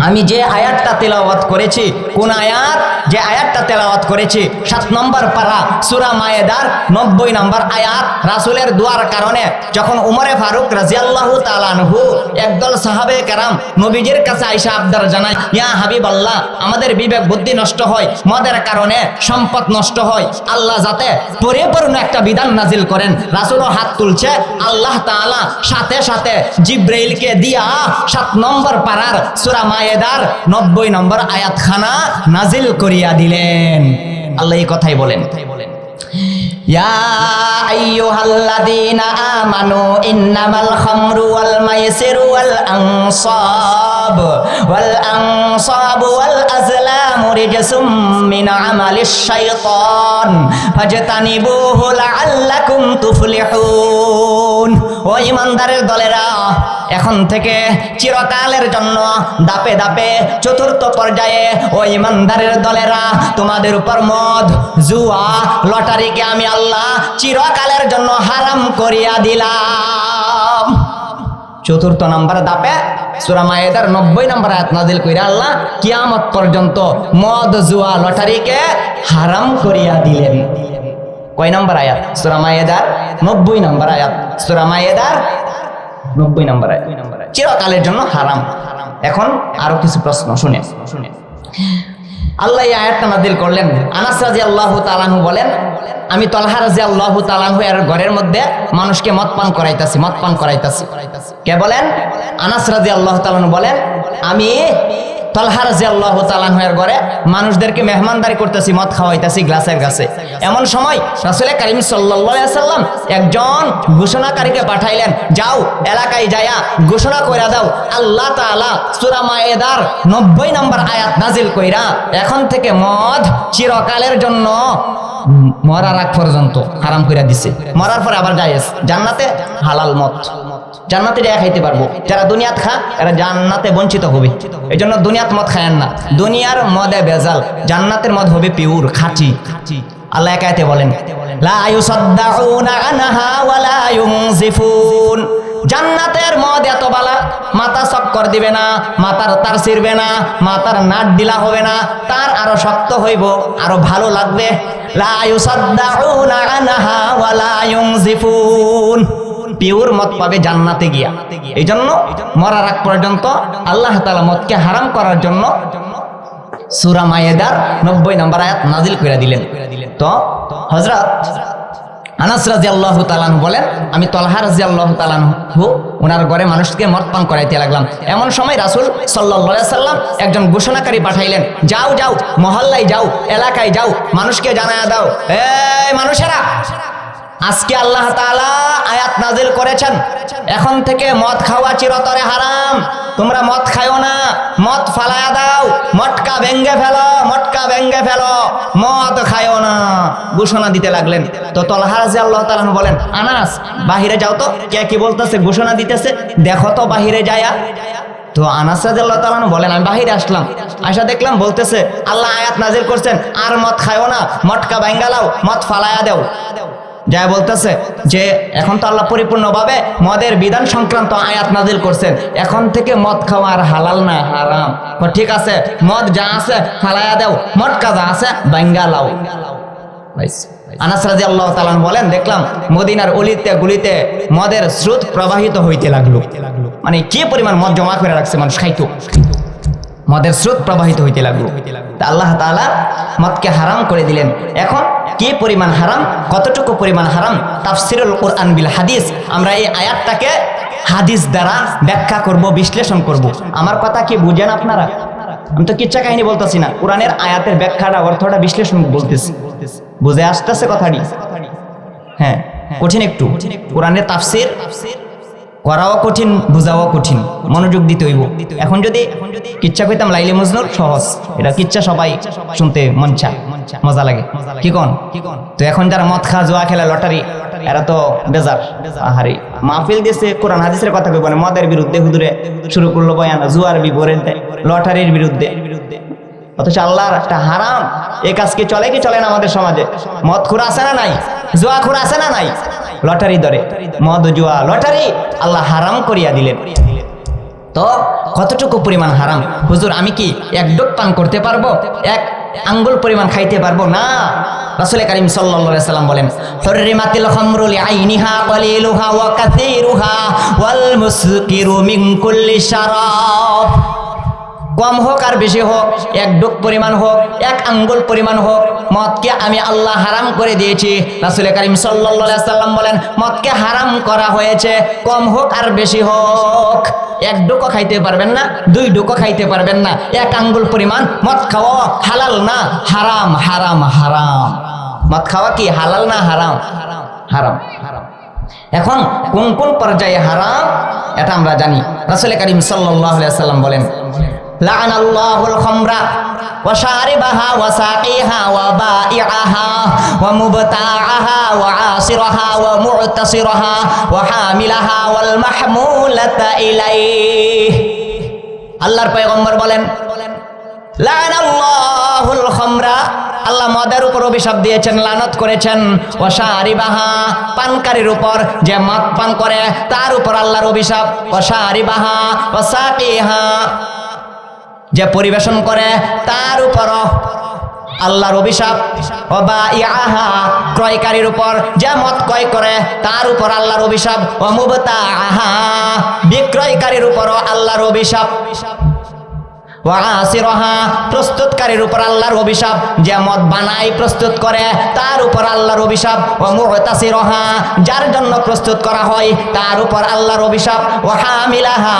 Speaker 1: আমি যে আয়াতটা তেলাওয়াত করেছি, কোন আয়াত, যে আয়াতটা তেলাওয়াত করেছি 7 নম্বর পারা সূরা মায়েদার 90 নম্বর আয়াত, রাসূলের দোয়ার কারণে যখন উমরে ফারুক রাদিয়াল্লাহু তাআলা আনহু একদল সাহাবে কেরাম নবীজির কাছে আয়েশা আবদার জানায়, ইয়া হাবিবাল্লাহ, আমাদের বিবেক বুদ্ধি নষ্ট হয়, মদের কারণে সম্পদ নষ্ট হয়, আল্লাহ যাতে পরিপূর্ণ একটা বিধান নাজিল করেন। রাসূলও হাত তুলছে, আল্লাহ তাআলা সাথে সাথে জিবরাইলকে দিয়া 7 নম্বর পারার সূরা মায়েদার 90 নম্বর আয়াত খানা নাজিল করিয়া দিলেন। আল্লাহ এই কথাই বলেন, ইয়া আইয়ুহাল্লাযীনা আমানু ইন্নামাল খামরু ওয়াল মাইসিরু ওয়াল আনসাবু ওয়াল আজলামু রিজসুম মিন আমালিশ শাইতান ফাজতানিবুহু লাআল্লাকুম তুফলিহুন। ও ঈমানদারের দলেরা, এখন থেকে চিরকালের জন্য ধাপে ধাপে চতুর্থ পর্যায়ে ও ঈমানদারের দলেরা, তোমাদের উপর মদ, জুয়া, লটারিকে আমি আল্লাহ চিরকালের জন্য হারাম করিয়া দিলাম। চতুর্থ নম্বর ধাপে সূরা মায়েদার 90 নম্বর আয়াত নাজিল কইরা আল্লাহ কিয়ামত পর্যন্ত মদ, জুয়া, লটারিকে হারাম করিয়া দিলেন। কয় নম্বর আয়াত? সূরা মায়েদার 90 নম্বর আয়াত, সূরা মায়েদার 90 নম্বর আয়াত, চিরকালের জন্য হারাম। এখন আরো কিছু প্রশ্ন শুনে আল্লাহ এই আয়াতটা নাযিল করলেন। আনাস রাদিয়াল্লাহু তাআলা আনহু বলেন, আমি তালহা রাদিয়াল্লাহু তাআলা আনহু এর ঘরের মধ্যে মানুষকে মদ পান করাইতাছি। কে বলেন? আনাস রাদিয়াল্লাহু তাআলা আনহু বলেন, আমি তালহা রাদিয়াল্লাহু তাআলা আনহুর ঘরে মানুষদেরকে মেহমানদারি করতেছি, মদ খাওয়াইতেছি গ্লাসের কাছে। এমন সময় রাসূল কারীম সাল্লাল্লাহু আলাইহি ওয়াসাল্লাম একজন ঘোষণাকারীকে পাঠাইলেন, যাও এলাকায় যায়া ঘোষণা কইরা দাও আল্লাহ তাআলা সূরা মায়েদার 90 নম্বর আয়াত নাজিল কইরা এখন থেকে মদ চিরকালের জন্য মরার আগ পর্যন্ত হারাম কইরা দিছে। মরার পরে আবার জায়েজ, জান্নাতে হালাল মদ, জান্নাতে যা খাইতে পারবো। যারা দুনিয়াত খা এরা জান্নাতে বঞ্চিত হবে। এই জন্য দুনিয়াত মদ খায়েন না, দুনিয়ার মদে বেজাল, জান্নাতের মদ হবে পিওর খাঁটি। আল্লাহ একাইতে বলেন লা ইউসাদ্দাউনা আনহা ওয়ালা ইউনজিফুন, জান্নাতের মদ এত বালা, মাথা চক্কর দিবে না, মাথার তার ছিড়বে না, মাথার নাট দিলা হবে না, তার আরো শক্ত হইব, আরো ভালো লাগবে। লা ইউসাদ্দাউনা আনহা ওয়ালা ইউনজিফুন, পিওর মদ পাবে জান্নাতে গিয়া। এই জন্য মরার আগ পর্যন্ত আল্লাহ তাআলা মদকে হারাম করার জন্য সূরা মায়েদার 90 নম্বর আয়াত নাজিল করে দিলেন। তো হযরত আনাস রাদিয়াল্লাহু তাআলা বলেন, আমি তালহা রাদিয়াল্লাহু তাআলা ওনার ঘরে মানুষকে মদ পান করাইতে লাগলাম। এমন সময় রাসূল সাল্লাল্লাহু আলাইহি সাল্লাম একজন ঘোষণাকারী পাঠাইলেন, যাও যাও মহল্লায় যাও, এলাকায় যাও, মানুষকে জানায়া দাও, এই মানুষেরা, আজকে আল্লাহ তাআলা আয়াত নাজিল করেছেন এখন থেকে মদ খাওয়া চিরতরে হারাম, তোমরা মদ খায়ও না, মদ ফালায়া দাও, মটকা ভেঙ্গে ফেলো, মটকা ভেঙ্গে ফেলো, মদ খায়ও না, ঘোষণা দিতে লাগলেন। তো তালহা রাদিয়াল্লাহু তাআলা বলেন, আনাস বাহিরে যাও তো, কে কি বলতেছে ঘোষণা দিতেছে দেখো তো বাহিরে যায়া। তো আনাস রাদিয়াল্লাহু তাআলা বলেন, আমি বাহিরে আসলাম, আয়সা দেখলাম বলতেছে আল্লাহ আয়াত নাজিল করছেন আর মদ খায়ও না, মটকা ভেঙ্গে লাও, মদ ফালায়া দাও। যা বলতেছে যে এখন তো আল্লাহ পরিপূর্ণভাবে মদের বিধান সংক্রান্ত আয়াত নাজিল করছেন, এখন থেকে মদ খাওয়া আর হালাল না হারাম। ঠিক আছে, মদ যা আছে ফালায়া দাও, মটকা যা আছে ভাঙ্গা লাও। আনাস রাদিয়াল্লাহু তাআলা বলেন, দেখলাম মদিনার অলিতে গলিতে মদের স্রোত প্রবাহিত হইতে লাগলো, মানে কি পরিমাণ মদ জমা করে রাখছে মানুষ খাইতো, মদের স্রোত প্রবাহিত হইতে লাগলো। আল্লাহ তাআলা মদকে হারাম করে দিলেন। এখন কি পরিমাণ হারাম, কতটুকু পরিমাণ হারাম, তাফসিরুল কোরআন বিল হাদিস, আমরা এই আয়াতটাকে হাদিস দ্বারা ব্যাখ্যা করব, বিশ্লেষণ করব। আমার কথা কি বুঝেন আপনারা? আমি তো কিচ্ছা কাহিনী বলতেছি না, কোরআনের আয়াতের ব্যাখ্যাটা অর্থটা বিশ্লেষণ বলতেছি, বুঝে আসতেছে কথাটি? হ্যাঁ, কঠিন একটু, কোরআনের তাফসির করাও কঠিন, বোঝাও কঠিন, মনোযোগ দিতে হইব। এখন যদি কিচ্ছা কইতাম লাইলে মজনুর সহজ, এটা কিচ্ছা সবাই শুনতে মজা লাগে, কি কোন? তো এখন যারা মদ খা, জুয়া খেলা, লটারি, এরা তো বেজার। আহারে মাহফিল দিয়েছে, কোরআন হাদিসের কথা কইব না, মদের বিরুদ্ধে হুজুরে শুরু করলো বয়ান, জুয়ার বিপরীতে, লটারির বিরুদ্ধে। অথচ আল্লাহর একটা হারাম এই কাজ কি চলে, কি চলে না আমাদের সমাজে? মদ খুর আছে না নাই, জুয়া খুর আছে না নাই, লটারি ধরে মদ, জুয়া, লটারি আল্লাহ হারাম করিয়া দিলেন। তো কতটুকু পরিমাণ হারাম? হুজুর আমি কি এক ডোক পান করতে পারবো, এক আঙ্গুল পরিমাণ খাইতে পারবো না? রাসূল কারীম সাল্লাল্লাহু আলাইহি সাল্লাম বলেন, হুররিমাতিল খামরু লিআইনিহা ক্বালিলুহা ওয়া কাসীরুহা ওয়াল মুসকিরু মিন কুল্লি শারাব। কম হোক আর বেশি হোক, এক ডোক পরিমাণ হোক, এক আঙ্গুল পরিমাণ হোক, মদকে আমি আল্লাহ হারাম করে দিয়েছি। রাসূল কারীম সাল্লাল্লাহু আলাইহি সাল্লাম বলেন, মদকে হারাম করা হয়েছে, কম হোক আর বেশি হোক। এক ডোকো খাইতে পারবেন না, দুই ডোকো খাইতে পারবেন না, এক আঙ্গুল পরিমাণ মদ খাওয়া হালাল না হারাম? হারাম, হারাম। মদ খাওয়া কি হালাল না হারাম? হারাম। এখন কোন কোন পর্যায়ে হারাম এটা আমরা জানি। রাসূল কারীম সাল্লাল্লাহু আলাইহি সাল্লাম বলেন, লাআনাল্লাহুল খামরা ওয়া শারিবাহা ওয়া সাকিহা ওয়া বাইআহা ওয়া মুবতাআহা ওয়া আসিরাহা ওয়া মু'তাসিরাহা ওয়া হামিলাহা ওয়াল মাহমুলাতা ইলাইহি। আল্লাহর পয়গম্বর বলেন, লাআনাল্লাহুল খামরা, আল্লাহ মদের উপর অভিশাপ দিয়েছেন, লানত করেছেন। ওয়া শারিবাহা, পানকারীর উপর, যে মদ পান করে তার উপর আল্লাহর অভিশাপ। ওয়া শারিবাহা ওয়া সাকিহা, যে পরিবেশন করে তার উপর আল্লাহর অভিশাপ। ওয়া বাইআহা, ক্রয়কারীর উপর, যে মদ ক্রয় করে তার উপর আল্লাহর অভিশাপ। ওয়া মুবতাআহা, বিক্রয়কারীর উপর আল্লাহর অভিশাপ। ওয়া আসিরহা প্রস্তুতকারীর উপর আল্লাহর অভিশাপ, যে মদ বানায় প্রস্তুত করে তার উপর আল্লাহর অভিশাপ। ওয়া মুতাসিরহা যার জন্য প্রস্তুত করা হয় তার উপর আল্লাহর অভিশাপ। ওয়া হামিলাহা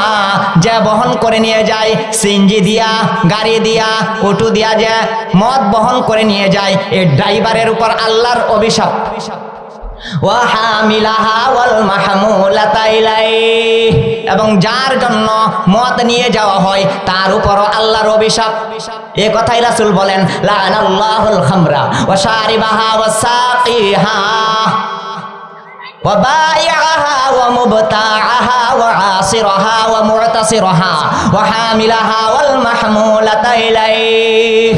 Speaker 1: যে বহন করে নিয়ে যায়, সিনজি দিয়া, গাড়ি দিয়া, অটো দিয়া যে মদ বহন করে নিয়ে যায়, এই ড্রাইভারের উপর আল্লাহর অভিশাপ। ওয়া হামিলাহা ওয়াল মাহমুলাতা ইলাইহি এবং যার জন্য মদ নিয়ে যাওয়া হয় তার উপরও আল্লাহর অভিশাপ। এ কথাই রাসূল বলেন, লানাল্লাহুল খামরা ওয়া শারিবাহা ওয়া সাকিহা ওয়া বাইআহা ওয়া মুবতাআহা ওয়া আসিরহা ওয়া মুতাসিরহা ওয়া হামিলাহা ওয়াল মাহমুলাতা ইলাইহি।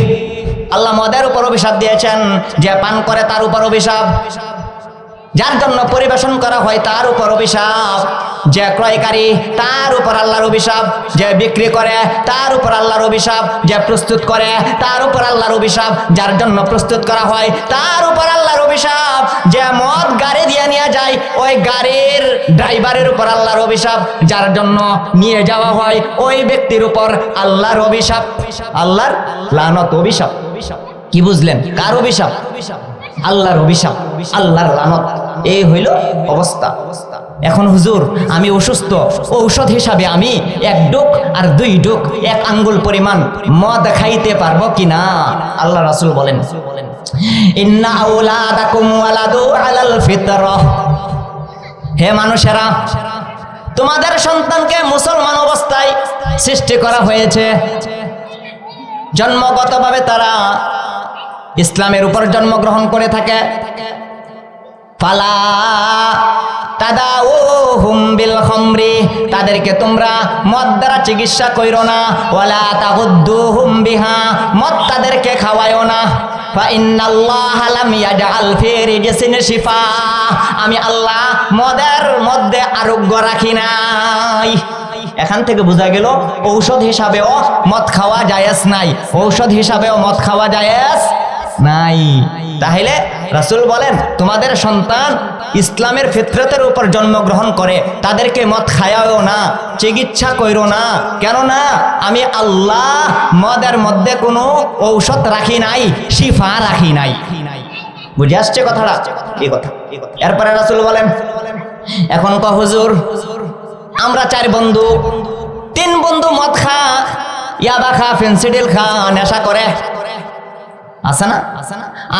Speaker 1: আল্লাহ মদের উপর অভিশাপ দিয়েছেন, যে পান করে তার উপর অভিশাপ, যার জন্য পরিবেশন করা হয় তার উপর অভিশাপ, যে ক্রয়কারী তার উপর আল্লাহর অভিশাপ, যে বিক্রি করে তার উপর আল্লাহর অভিশাপ, যে প্রস্তুত করে তার উপর আল্লাহর অভিশাপ, যার জন্য প্রস্তুত করা হয় তার উপর আল্লাহর অভিশাপ, যে মদ গাড়ি দিয়ে নিয়ে যায় ওই গাড়ির ড্রাইভারের উপর আল্লাহর অভিশাপ, যার জন্য নিয়ে যাওয়া হয় ওই ব্যক্তির উপর আল্লাহর অভিশাপ। আল্লাহর লানত, অভিশাপ। কি বুঝলেন? কার অভিশাপ? আল্লাহর অভিশাপ, আল্লাহর লানত। এই হইল অবস্থা। এখন হুজুর আমি অসুস্থ, ঔষধ হিসাবে আমি 1 ডুক আর 2 ডুক 1 আঙ্গুল পরিমাণ মদ খাইতে পারবো কিনা? আল্লাহ রাসূল বলেন, ইন্না আওলাদাকুম ওয়ালাদু আলাল ফিতরাহ। হে মানুষেরা, তোমাদের সন্তানকে মুসলমান অবস্থায় সৃষ্টি করা হয়েছে। জন্মগতভাবে তারা ইসলামের উপর জন্মগ্রহণ করে থাকে। ফালা তাদাউহুম বিল খামরি, তাদেরকে তোমরা মদ দ্বারা চিকিৎসা কইরো না। ওয়ালা তাগুদ্দুহুম বিহা, মদ তাদেরকে খাওয়ায়ও না। ফা ইন্নাল্লাহা লাম ইয়াজআল ফি রিজসিন শিফা, আমি আল্লাহ মদের মধ্যে আরোগ্য রাখি নাই। এখান থেকে বোঝা গেল ঔষধ হিসাবেও মদ খাওয়া জায়েজ নাই, ঔষধ হিসাবেও মদ খাওয়া জায়েজ নাই। তাহলে রাসূল বলেন, তোমাদের সন্তান ইসলামের ফিতরতের উপর জন্মগ্রহণ করে, তাদেরকে মদ খাওয়াও না, চিকিৎসা কইরো না। কেননা আমি আল্লাহ মদের মধ্যে কোনো ঔষধ রাখি নাই, শিফা রাখি নাই। বুঝে আসছে কথাটা? এই কথা। এরপরে রাসূল বলেন, এখন কহ হুজুর, আমরা 4 বন্ধু, 3 বন্ধু মদ খা, ইয়াবা খা, ফেন্সিডিল খা, নেশা করে, আছে না?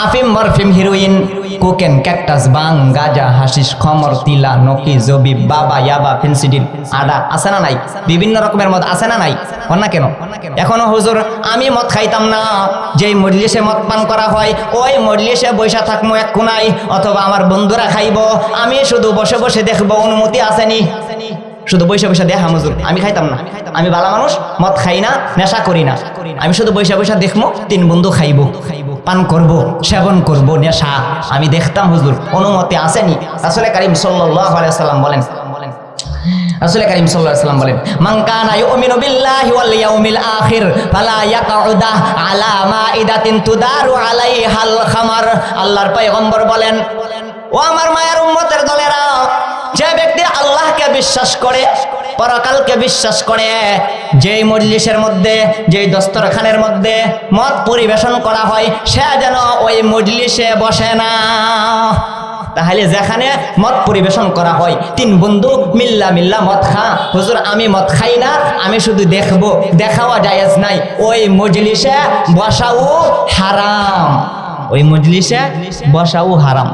Speaker 1: আফিম, মরফিম, হিরোইন, কোকেন, ক্যাকটাস, বাং, গাজা, হাশিশ, খমর, তিলা, নকি, জবিব, বাবা, ইয়াবা, ফেন্সিডিল, আডা, আছে না নাই? বিভিন্ন রকমের মদ আছে না নাই? না কেন? এখনো হুজুর আমি মদ খাইতাম না, যেই মজলিসে মদ পান করা হয় ওই মজলিসে বৈশা থাকবো এক কোনায়, অথবা আমার বন্ধুরা খাইব, আমি শুধু বসে বসে দেখবো, অনুমতি আসেনি? শুধু বৈশা বৈশা দেখা হুজুর, আমি খাইতাম না। আমি ভালো মানুষ, মদ খাই না, নেশা করি না, আমি শুধু বৈশা বৈশা দেখবো, 3 বন্ধু খাইব, পান করব, সেবন করব, নেশা আমি দেখতাম হুজুর, অনুমতি আসেনি? রাসূল কারীম সাল্লাল্লাহু আলাইহি ওয়াসাল্লাম বলেন, রাসূল কারীম সাল্লাল্লাহু আলাইহি ওয়াসাল্লাম বলেন, মান কানা ইউমিনু বিল্লাহি ওয়াল ইয়াউমিল আখির ফালা ইয়াকউদা আলা মাইদাতিন তুদারু আলাইহাল খামার। আল্লাহর পয়গম্বর বলেন, ও আমার মায়ের উম্মতের দলেরা, যে ব্যক্তি আল্লাহকে বিশ্বাস করে, পরকালকে বিশ্বাস করে, যেই মজলিসের মধ্যে, যেই দস্তরখানের মধ্যে মদ পরিবেশন করা হয়, সে যেন ওই মজলিসে বসে না। তাহলে যেখানে মদ পরিবেশন করা হয়, 3 বন্ধু মিল্লা মদ খা, হুজুর আমি মদ খাই না, আমি শুধু দেখবো, দেখাও জায়েজ নাই, ওই মজলিসে বসাও হারাম, ওই মজলিসে বসাও হারাম।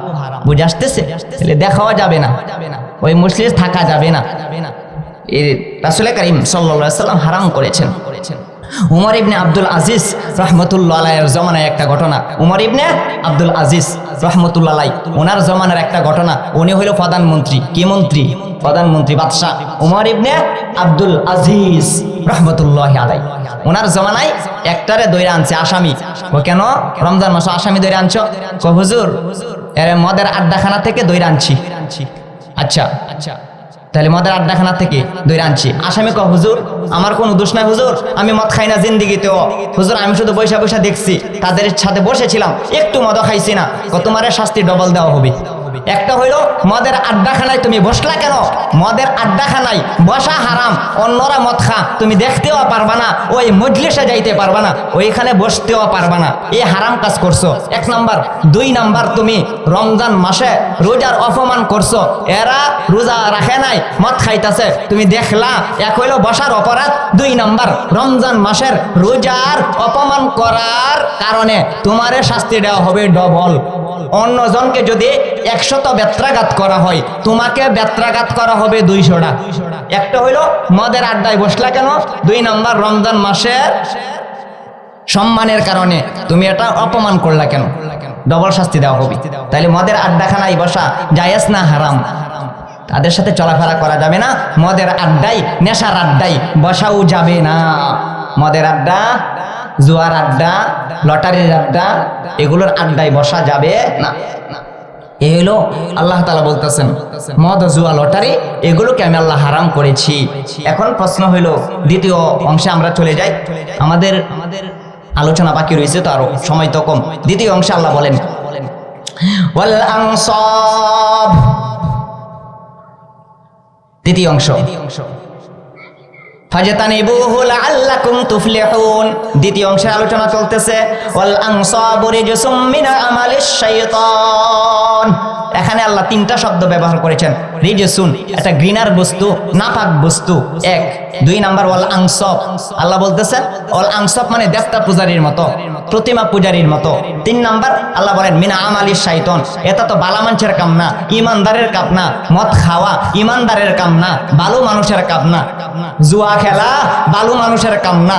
Speaker 1: বুঝে আসতেছে? তাহলে দেখাও যাবে না, ওই মজলিস থাকা যাবে না। রাসূল কারীম সাল্লাল্লাহু আলাইহি ওয়াসাল্লাম হারাম করেছেন। উমর ইবনে আব্দুল আজিজ রাহমাতুল্লাহ আলাইহির জমানায় একটা ঘটনা। উমর ইবনে আব্দুল আজিজ রাহমাতুল্লাহ আলাইহি, ওনার জমানার একটা ঘটনা। উনি হইল প্রধানমন্ত্রী। কি মন্ত্রী? প্রধানমন্ত্রী, বাদশাহ উমর ইবনে আব্দুল আজিজ রাহমাতুল্লাহি আলাইহি। ওনার জমানায় একটারে দইরা আনছে আসামি। ও কেন? রমজান মাসে আসামি দইরা আনছো? কো হুজুর এর মদের আড্ডাখানা থেকে দইরা আনছি। আচ্ছা, তাহলে মদের আড্ডাখানা থেকে দইরা আনছি। আসামি কো হুজুর আমার কোনো দোষ নাই হুজুর, আমি মদ খাই না জিন্দিগিতেও, হুজুর আমি শুধু বৈশা বৈশা দেখছি, তাদের সাথে বসেছিলাম, একটু মদ খাইছি না। তোমারে শাস্তি ডবল দেওয়া হবে। একটা হইল মদের আড্ডাখানায় তুমি বসলা কেন? মদের আড্ডাখানায় বসা হারাম, অন্যরা মদ খা, তুমি দেখতেও পারবা না, ওই মজলিসে যাইতে পারবা না, ওইখানে বসতেও পারবা না, এই হারাম কাজ করছো, 1 নাম্বার। 2 নাম্বার, তুমি রমজান মাসে রোজার অপমান করছো, এরা রোজা রাখে নাই, মদ খাইতেছে, তুমি দেখলা, এক হইল বসার অপরাধ, 2 নাম্বার রমজান মাসের রোজার অপমান করার কারণে তোমারে শাস্তি দেওয়া হবে ডবল। অন্যজনকে যদি 100 বেত্রাঘাত করা হয়, তোমাকে বেত্রাঘাত করা হবে 200টা। একটা হইল মদের আড্ডায় বসলা কেন, 2 নাম্বার রমজান মাসের সম্মানের কারণে তুমি এটা অপমান করলা কেন, ডবল শাস্তি দেওয়া হবে। তাইলে মদের আড্ডাখানায় বসা জায়েজ না হারাম? তাদের সাথে চলাফেরা করা যাবে না, মদের আড্ডায় নেশার আড্ডায় বসাও যাবে না। মদের আড্ডা, জুয়ার আড্ডা, লটারির আড্ডা, এগুলোর আড্ডায় বসা যাবে না। এই হলো আল্লাহ তাআলা বলতেছেন মদ, জুয়া, লটারি এগুলোকে আমি আল্লাহ হারাম করেছি। এখন প্রশ্ন হইল, দ্বিতীয় অংশে আমরা চলে যাই, আমাদের আলোচনা বাকি রয়েছে তো, আরো সময় তো কম। দ্বিতীয় অংশে আল্লাহ বলেন ওয়াল আনসাব, দ্বিতীয় অংশ ফাজতানিবুহু লাআল্লাকুম তুফলিহুন। দ্বিতীয় অংশের আলোচনা চলতেছে ওয়াল আনসাবু রিজসুম মিন আমালিশ শাইতান। এখানে আল্লাহ 3টা শব্দ ব্যবহার করেছেন। রিজসুন একটা ঘৃণার বস্তু, নাপাক বস্তু, 1। 2 নাম্বার ওয়াল আনসাব, আল্লাহ বলতেছেন ওয়াল আনসাব মানে দেবতা পূজারীর মতো, প্রতিমা পূজারীর মতো। 3 নাম্বার আল্লাহ বলেন মিন আমালিশ শাইতান, এটা তো বালা মানুষের কাম না, ইমানদারের কাম না। মদ খাওয়া ইমানদারের কাম না, ভালো মানুষের কাম না। জুয়া খেলা ভালো মানুষের কাম না,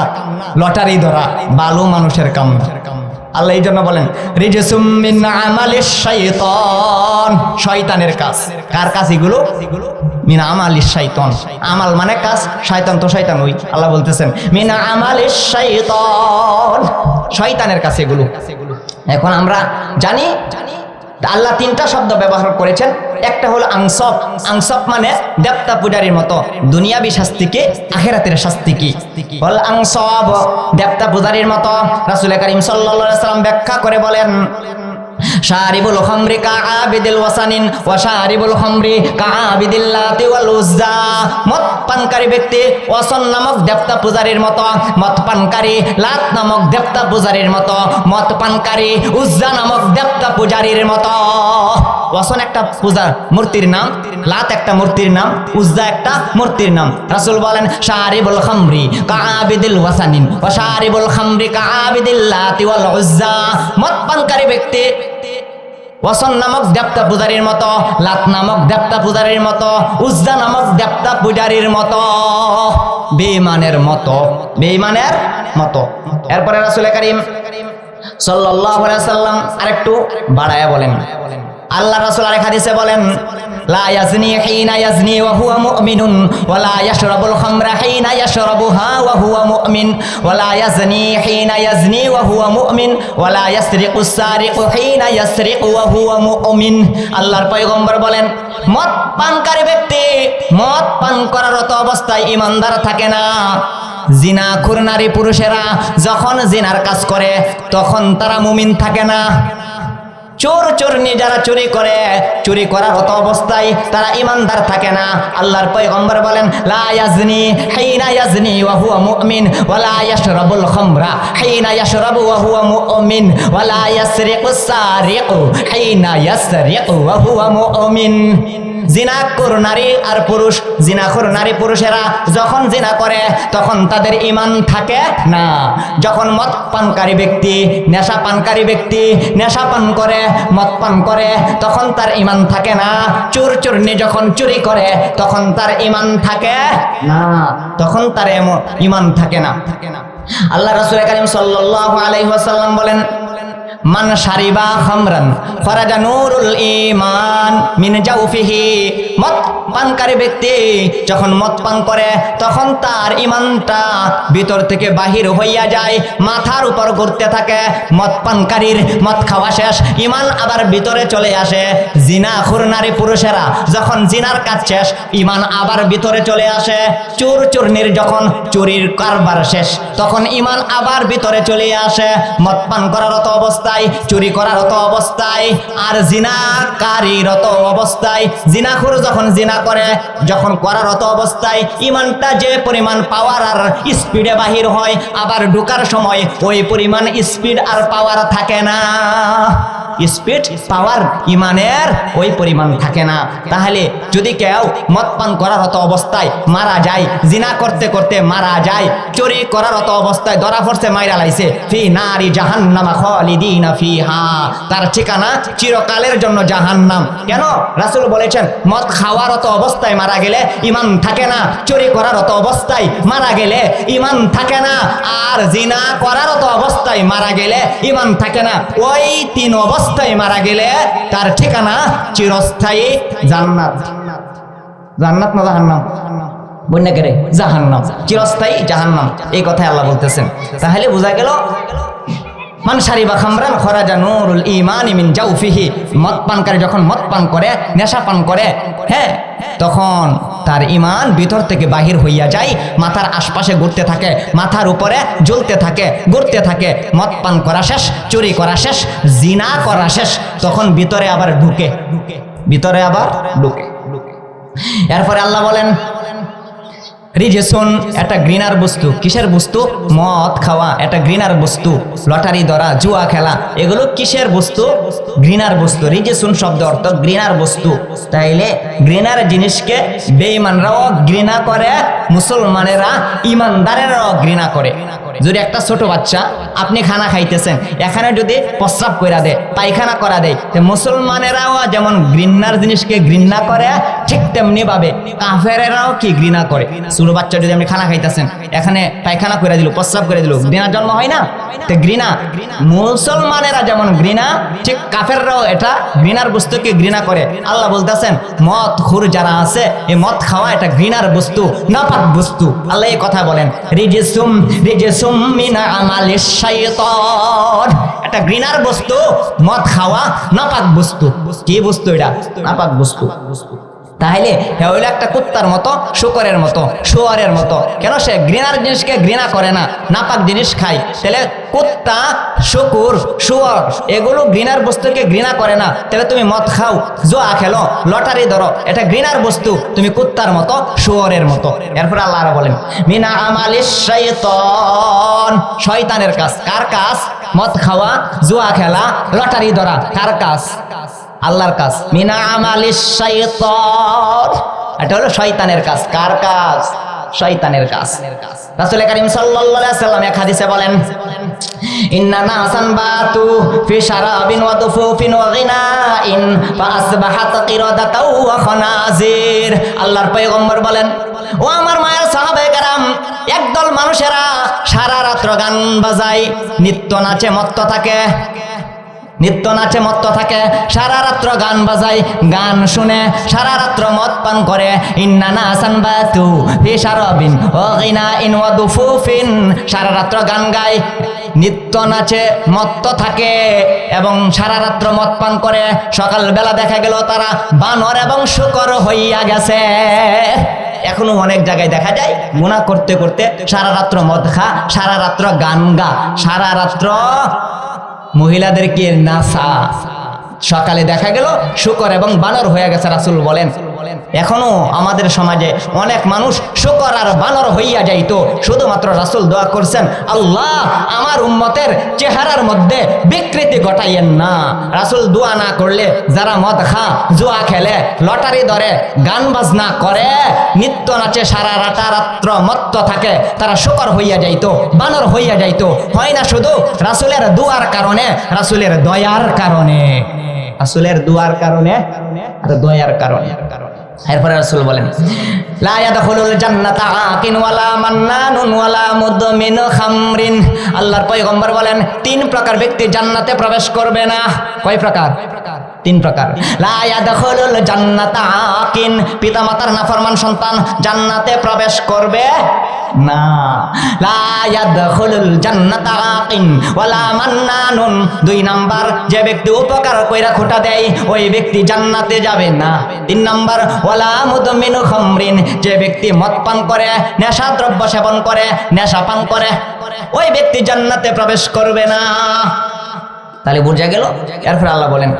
Speaker 1: লটারি ধরা ভালো মানুষের কাম না। আল্লাহ এই জন্য বলেন রিজসুম মিন আমালিশ শাইতান, শয়তানের কাজ। কার কাজ এগুলো? মিন আমালিশ শাইতান, আমাল মানে কাজ, শয়তান তো শয়তান ওই। আল্লাহ বলতেছেন মিন আমালিশ শাইতান, শয়তানের কাছে এগুলো। এখন আমরা জানি আল্লাহ 3টা শব্দ ব্যবহার করেছেন। একটা হলো আনসাব, আনসাব মানে দেবতা পূজারীর মতো, দুনিয়াবি শাস্তি কি, আখিরাতের শাস্তি কি। বল আনসাব দেবতা পূজারীর মতো। রাসূল করিম সাল্লাল্লাহু আলাইহি ওয়াসাল্লাম ব্যাখ্যা করে বলেন শারিবুল খামরি কাআবিদিল ওয়াসানিন ওয়া শারিবুল খামরি কাআবিদিল লাতি ওয়াল উজ্জা। মদ পানকারী ব্যক্তি ওয়াসান নামক দেবতা পূজারীর মতো, মদ পানকারী লাত নামক দেবতা পূজারীর মতো, মদ পানকারী উজ্জা নামক দেবতা পূজারীর মতো। ওয়াসান একটা পূজা মূর্তির নাম, লাত একটা মূর্তির নাম, উজ্জা একটা মূর্তির নাম। রাসূল বলেন শারিবুল খামরি কাআবিদিল ওয়াসানিন ওয়া শারিবুল খামরি কাআবিদিল লাতি ওয়াল উজ্জা। মদ পানকারী ব্যক্তি ওয়াসান নামক দেবতা পূজারীর মতো, লাত নামক দেবতা পূজারীর মতো, উজ্জা নামক দেবতা পূজারীর মতো, বেঈমানের মতো, বেঈমানের মতো। এরপরে রাসূল করিম সাল্লাল্লাহু আলাইহি ওয়াসাল্লাম আরেকটু বাড়ায়া বলেন, আল্লাহ রাসূল আরেক হাদিসে বলেন লা ইয়াজনি হিনা ইয়াজনি ওয়া হুয়া মুমিনুন ওয়া লা ইয়াশরাবুল খামরা হিনা ইয়াশরাবুহা ওয়া হুয়া মুমিন ওয়া লা ইয়াজনি হিনা ইয়াজনি ওয়া হুয়া মুমিন ওয়া লা ইয়াসরিকুস সারিকু হিনা ইয়াসরিকু ওয়া হুয়া মুমিন। আল্লাহর পয়গম্বর বলেন মদ পানকারী ব্যক্তি মদ পান করারত অবস্থায় ঈমানদার থাকে না। জিনাখোর নারী পুরুষেরা যখন জিনার কাজ করে তখন তারা মুমিন থাকে না। চোর চোরনি যারা চুরি করে, চুরি করার মতো অবস্থায় তারা ইমানদার থাকে না। আল্লাহর পয়গম্বর বলেন লা ইয়াজনি হিনা ইয়াজনি ওয়া হুয়া মুমিন ওয়া লা ইয়াশরাবুল খামরা হিনা ইয়াশরাবু ওয়া হুয়া মুমিন ওয়া লা ইয়াসরিকুস সারিকু হিনা ইয়াসরিকু ওয়া হুয়া মুমিন। জিনাখোর নারী আর পুরুষ, জিনাখোর নারী পুরুষেরা যখন জিনা করে তখন তাদের ঈমান থাকে না। যখন মদ পানকারী ব্যক্তি, নেশা পানকারী ব্যক্তি নেশা পান করে, মদ পান করে, তখন তার ঈমান থাকে না। চোর চোরনি যখন চুরি করে তখন তার ঈমান থাকে না, তখন তার ঈমান থাকে না। আল্লাহ রাসূল করিম সাল্লাল্লাহু আলাইহি ওয়াসাল্লাম বলেন মান শারিবা খামরান ফারাজা নূরুল ঈমান মিন জাওফিহি। মদ পানকারী ব্যক্তি যখন মদ পান করে তখন তার ঈমানটা ভিতর থেকে বাহির হইয়া যায়, মাথার উপর ঘুরতে থাকে। মদ পানকারীর মদ খাওয়া শেষ, ঈমান আবার ভিতরে চলে আসে। জিনাখোর নারী পুরুষেরা যখন জিনার কাজ শেষ, ঈমান আবার ভিতরে চলে আসে। চোর চোরনির যখন চুরির কারবার শেষ তখন ঈমান আবার ভিতরে চলে আসে। মদ পান করারত অবস্থা অবস্থায়, চুরি করারত অবস্থায়, আর জিনাকারীরত অবস্থায়। জিনাখোর যখন জিনা করে, যখন করারত অবস্থায় ইমানটা যে পরিমাণ পাওয়ার আর স্পিডে বাহির হয়, আবার ঢোকার সময় ওই পরিমাণ স্পিড আর পাওয়ার থাকে না। স্পিড পাওয়ার ইমানের ওই পরিমাণ থাকে না। তাহলে যদি কেউ মদ পান করারত অবস্থায় মারা যায়, জিনা করতে করতে মারা যায়, চুরি করারত অবস্থায় ধরা পড়ছে, মাইরা লাইছে, ফি নারি জাহান্নামা খালিদিনা ফিহা, তার ঠিকানা চিরকালের জন্য জাহান্নাম। কেন? রাসূল বলেছেন মদ খাওয়ারত অবস্থায় মারা গেলে ইমান থাকে না, চুরি করারত অবস্থায় মারা গেলে ইমান থাকে না, আর জিনা করারত অবস্থায় মারা গেলে ইমান থাকে না। ওই তিন অবস্থায় মারা গেলে তার ঠিকানা চিরস্থায়ী জান্নাত। জান্নাত না জাহান্নাম? বন্যা করে জাহান্নাম, চিরস্থায়ী জাহান্নাম, এই কথাই আল্লাহ বলতেছেন। তাহলে বোঝা গেল মান শারিবা খামরান খরাজা নূরুল ঈমানি মিন জাওফিহি, মদ পানকারী যখন মদ পান করে, নেশা পান করে, হ্যাঁ, তখন তার ঈমান ভিতর থেকে বাহির হইয়া যায়, মাথার আশপাশে ঘুরতে থাকে, মাথার উপরে জ্বলতে থাকে, ঘুরতে থাকে। মদ পান করা শেষ, চুরি করা শেষ, জিনা করা শেষ, তখন ভিতরে আবার ঢুকে, ভিতরে আবার ঢুকে। এরপরে আল্লাহ বলেন রিজেসুন, একটা ঘৃণার বস্তু। কিসের বস্তু? মদ খাওয়া একটা ঘৃণার বস্তু, লটারি ধরা, জুয়া খেলা, এগুলো কিসের বস্তু? ঘৃণার বস্তু। রিজেসুন শব্দ অর্থ ঘৃণার বস্তু। তাইলে ঘৃণার জিনিসকে বেঈমানরাও ঘৃণা করে, মুসলমানেরা ইমানদারেরাও ঘৃণা করে। যদি একটা ছোট বাচ্চা, আপনি খানা খাইতেছেন, এখানে যদি প্রস্রাব কইরা দেয়, পায়খানা করা দেয়, মুসলমানেরাও যেমন ঘৃণার জিনিসকে ঘৃণা করে, ঠিক তেমনি ভাবে কাফেরেরাও কি ঘৃণা করে। ছোট বাচ্চা যদি আপনি খানা খাইতেছেন, এখানে পায়খানা করে দিল, প্রস্রাব করে দিল, ঘৃণার জন্ম হয় না? তো ঘৃণা, মুসলমানেরা যেমন ঘৃণা, ঠিক কাফেররাও এটা ঘৃণার বস্তুকে ঘৃণা করে। আল্লাহ বলতেছেন মদ খুর যারা আছে, এই মদ খাওয়া এটা ঘৃণার বস্তু, নাপাক বস্তু। আল্লাহ এই কথা বলেন রিজসুম রিজসুম মিন আমালিশ শাইতান, এটা ঘৃণার বস্তু, মদ খাওয়া নাপাক বস্তু। কি বস্তু এটা? নাপাক বস্তু। তাহলে হইলো একটা কুত্তার মতো, শুকরের মতো, শুয়ারের মতো। কেন? সে ঘৃণার জিনিসকে ঘৃণা করে না, নাপাক জিনিস খায়। তাহলে কুত্তা, শুকুর, শুয়ার এগুলো ঘৃণার বস্তুকে ঘৃণা করে না। তাহলে তুমি মদ খাও, জুয়া খেলো, লটারি ধরো, এটা ঘৃণার বস্তু, তুমি কুত্তার মতো, শুয়ারের মতো। এরপর আল্লাহ বলেন মিনা আমালিশ শাইতান, শয়তানের কাজ। কার কাজ? মদ খাওয়া, জুয়া খেলা, লটারি ধরা, কার কাজ? আল্লাহর কাজ। মিনা আমালিশ শাইতান, এটা হলো শয়তানের কাজ। কার কাজ? শয়তানের কাজ। রাসূল কারীম সাল্লাল্লাহু আলাইহি ওয়াসাল্লাম এক হাদিসে বলেন ইন্না নাসান বাতু ফি শারাবিন ওয়া দুফুফিন ওয়া গিনাইন ফাআসবাহাত কিরাদাতাও ওয়া খানাজির। আল্লাহর পয়গম্বর বলেন, ও আমার মায়ের সাহাবায়ে কেরাম, একদল মানুষেরা সারা রাত গান বাজায়, নৃত্য নাচে মত্ত থাকে, নিত্য নাচে মত্ত থাকে, সারা রাত্র গান বাজায়, গান শুনে সারা রাত্র মদ পান করে। ইন্না নাসান বাতু ফি শারাবিন ওয়া গিনাইন ওয়া দুফুফিন, সারা রাত্র গান গায়, নিত্য নাচে মত্ত থাকে এবং সারা রাত্র মদ পান করে। সকালবেলা দেখা গেল তারা বানর এবং শূকর হইয়া গেছে। এখনো অনেক জায়গায় দেখা যায় গুনাহ করতে করতে সারা রাত্র মদ খা, সারা রাত্র গান গা, সারা রাত্র মহিলাদেরকে নাচা, সকালে দেখা গেল শূকর এবং বানর হয়ে গেছে। রাসূল বলেন এখনো আমাদের সমাজে অনেক মানুষ শূকর আর বানর হইয়া যাইতো। শুধুমাত্র রাসূল দোয়া করছেন, আল্লাহ আমার উম্মতের চেহারার মধ্যে বিকৃতি ঘটাইয়েন না। রাসূল দোয়া না করলে যারা মদ খা, জুয়া খেলে, লটারি ধরে, গান বাজনা করে, নিত্য নাচে সারা রাত্র মত্ত থাকে, তারা শূকর হইয়া যাইতো, বানর হইয়া যাইতো। হয় না শুধু রাসূলের দোয়ার কারণে, রাসূলের দয়ার কারণে, রাসূলের দোয়ার কারণে আর দয়ার কারণে। এরপরে রাসূল বলেন লা ইয়াদখুলুল জান্নাতা আকিন ওয়ালা মান্নানুন ওয়ালা মুদমিন খামরিন। আল্লাহর পয়গম্বর বলেন 3 প্রকার ব্যক্তি জান্নাতে প্রবেশ করবে না। কয় প্রকার? 3 প্রকার। লা ইয়াদখুলুল জান্নাতা আকিন, পিতামাতার নাফরমান সন্তান জান্নাতে প্রবেশ করবে না। লা ইয়াদখুলুল জান্নাতা আকিন ওয়ালা মান্নানুন, 2 নাম্বার, যে ব্যক্তি উপকার কইরা খোটা দেয় ওই ব্যক্তি জান্নাতে যাবে না। 3 নাম্বার ওয়ালা মুদমিনু খামরিন, যে ব্যক্তি মদ পান করে, নেশা দ্রব্য সেবন করে, নেশা পান করে, ওই ব্যক্তি জান্নাতে প্রবেশ করবে না। তাহলে বুঝা গেল। এরপরে আল্লাহ বলেন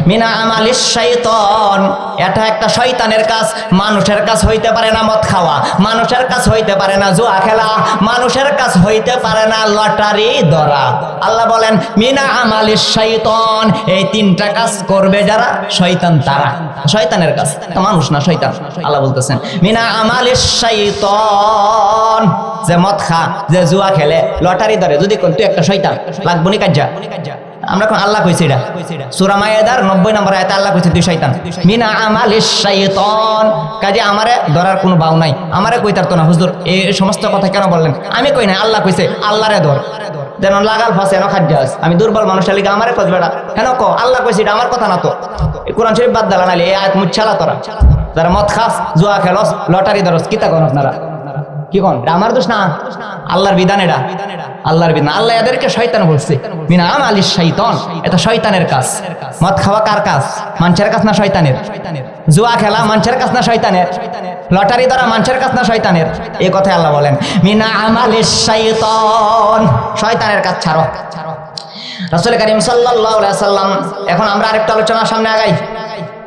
Speaker 1: মিনা আমালিশ শাইতান, এটা একটা শয়তানের কাজ। মানুষের কাজ হইতে পারে না মদ খাওয়া, মানুষের কাজ হইতে পারে না জুয়া খেলা, মানুষের কাজ হইতে পারে না লটারি ধরা। আল্লাহ বলেন মিনা আমালিশ শাইতান, এই তিনটা কাজ করবে যারা শয়তান তারা। শয়তানের কাজ, মানুষ না শয়তান। আল্লাহ বলতেছেন মিনা আমালিশ শাইতান, যে মদ খা, যে জুয়া খেলে, লটারি ধরে, যদি তুই একটা শয়তান লাগবো নি কাজ্জা। আমরা কোন আল্লাহ কইছি এটা সূরা মায়েদার 90 নম্বর আয়াতে আল্লাহ কইছে তুই শয়তান। মিনা আমালিশ শাইতান, কাজে আমারে ধরার কোনো বাউ নাই। আমারে কইতার তো না হুজুর এই সমস্ত কথা কেন বললেন? আমি কই না, আল্লাহ কইছে আল্লাহরে ধর। যেন লাগাল ফাঁসে না খাজ্জাস, আমি দুর্বল মানুষের লিগে আমারে কইছ বেড়া কেন কো? আল্লাহ কইছে এটা আমার কথা না তো। কোরআন শরীফ বাদ দালা নাইলে এই আয়াত মুচ্ছালা তোরা যারা মদ খাস, জুয়া খেলস, লটারি ধরস, কিতা কোন আপনারা কি কোন? আমার দোষ না, আল্লাহর বিধান। এটা আল্লাহর বিধান। আল্লাহ এদেরকে শয়তান বলছে মিনা আমালিশ শাইতান, এটা শয়তানের কাজ। মদ খাওয়া কার কাজ? মানুষের কাজ না শয়তানের? জুয়া খেলা মানুষের কাজ না শয়তানের? লটারি ধরা মানুষের কাজ না শয়তানের? এই কথাই আল্লাহ বলেন মিনা আমালিশ শাইতান, শয়তানের কাজ ছাড়ো। রাসূল কারীম সাল্লাল্লাহু আলাইহি ওয়াসাল্লাম, এখন আমরা আরেকটা আলোচনা সামনে আগাই।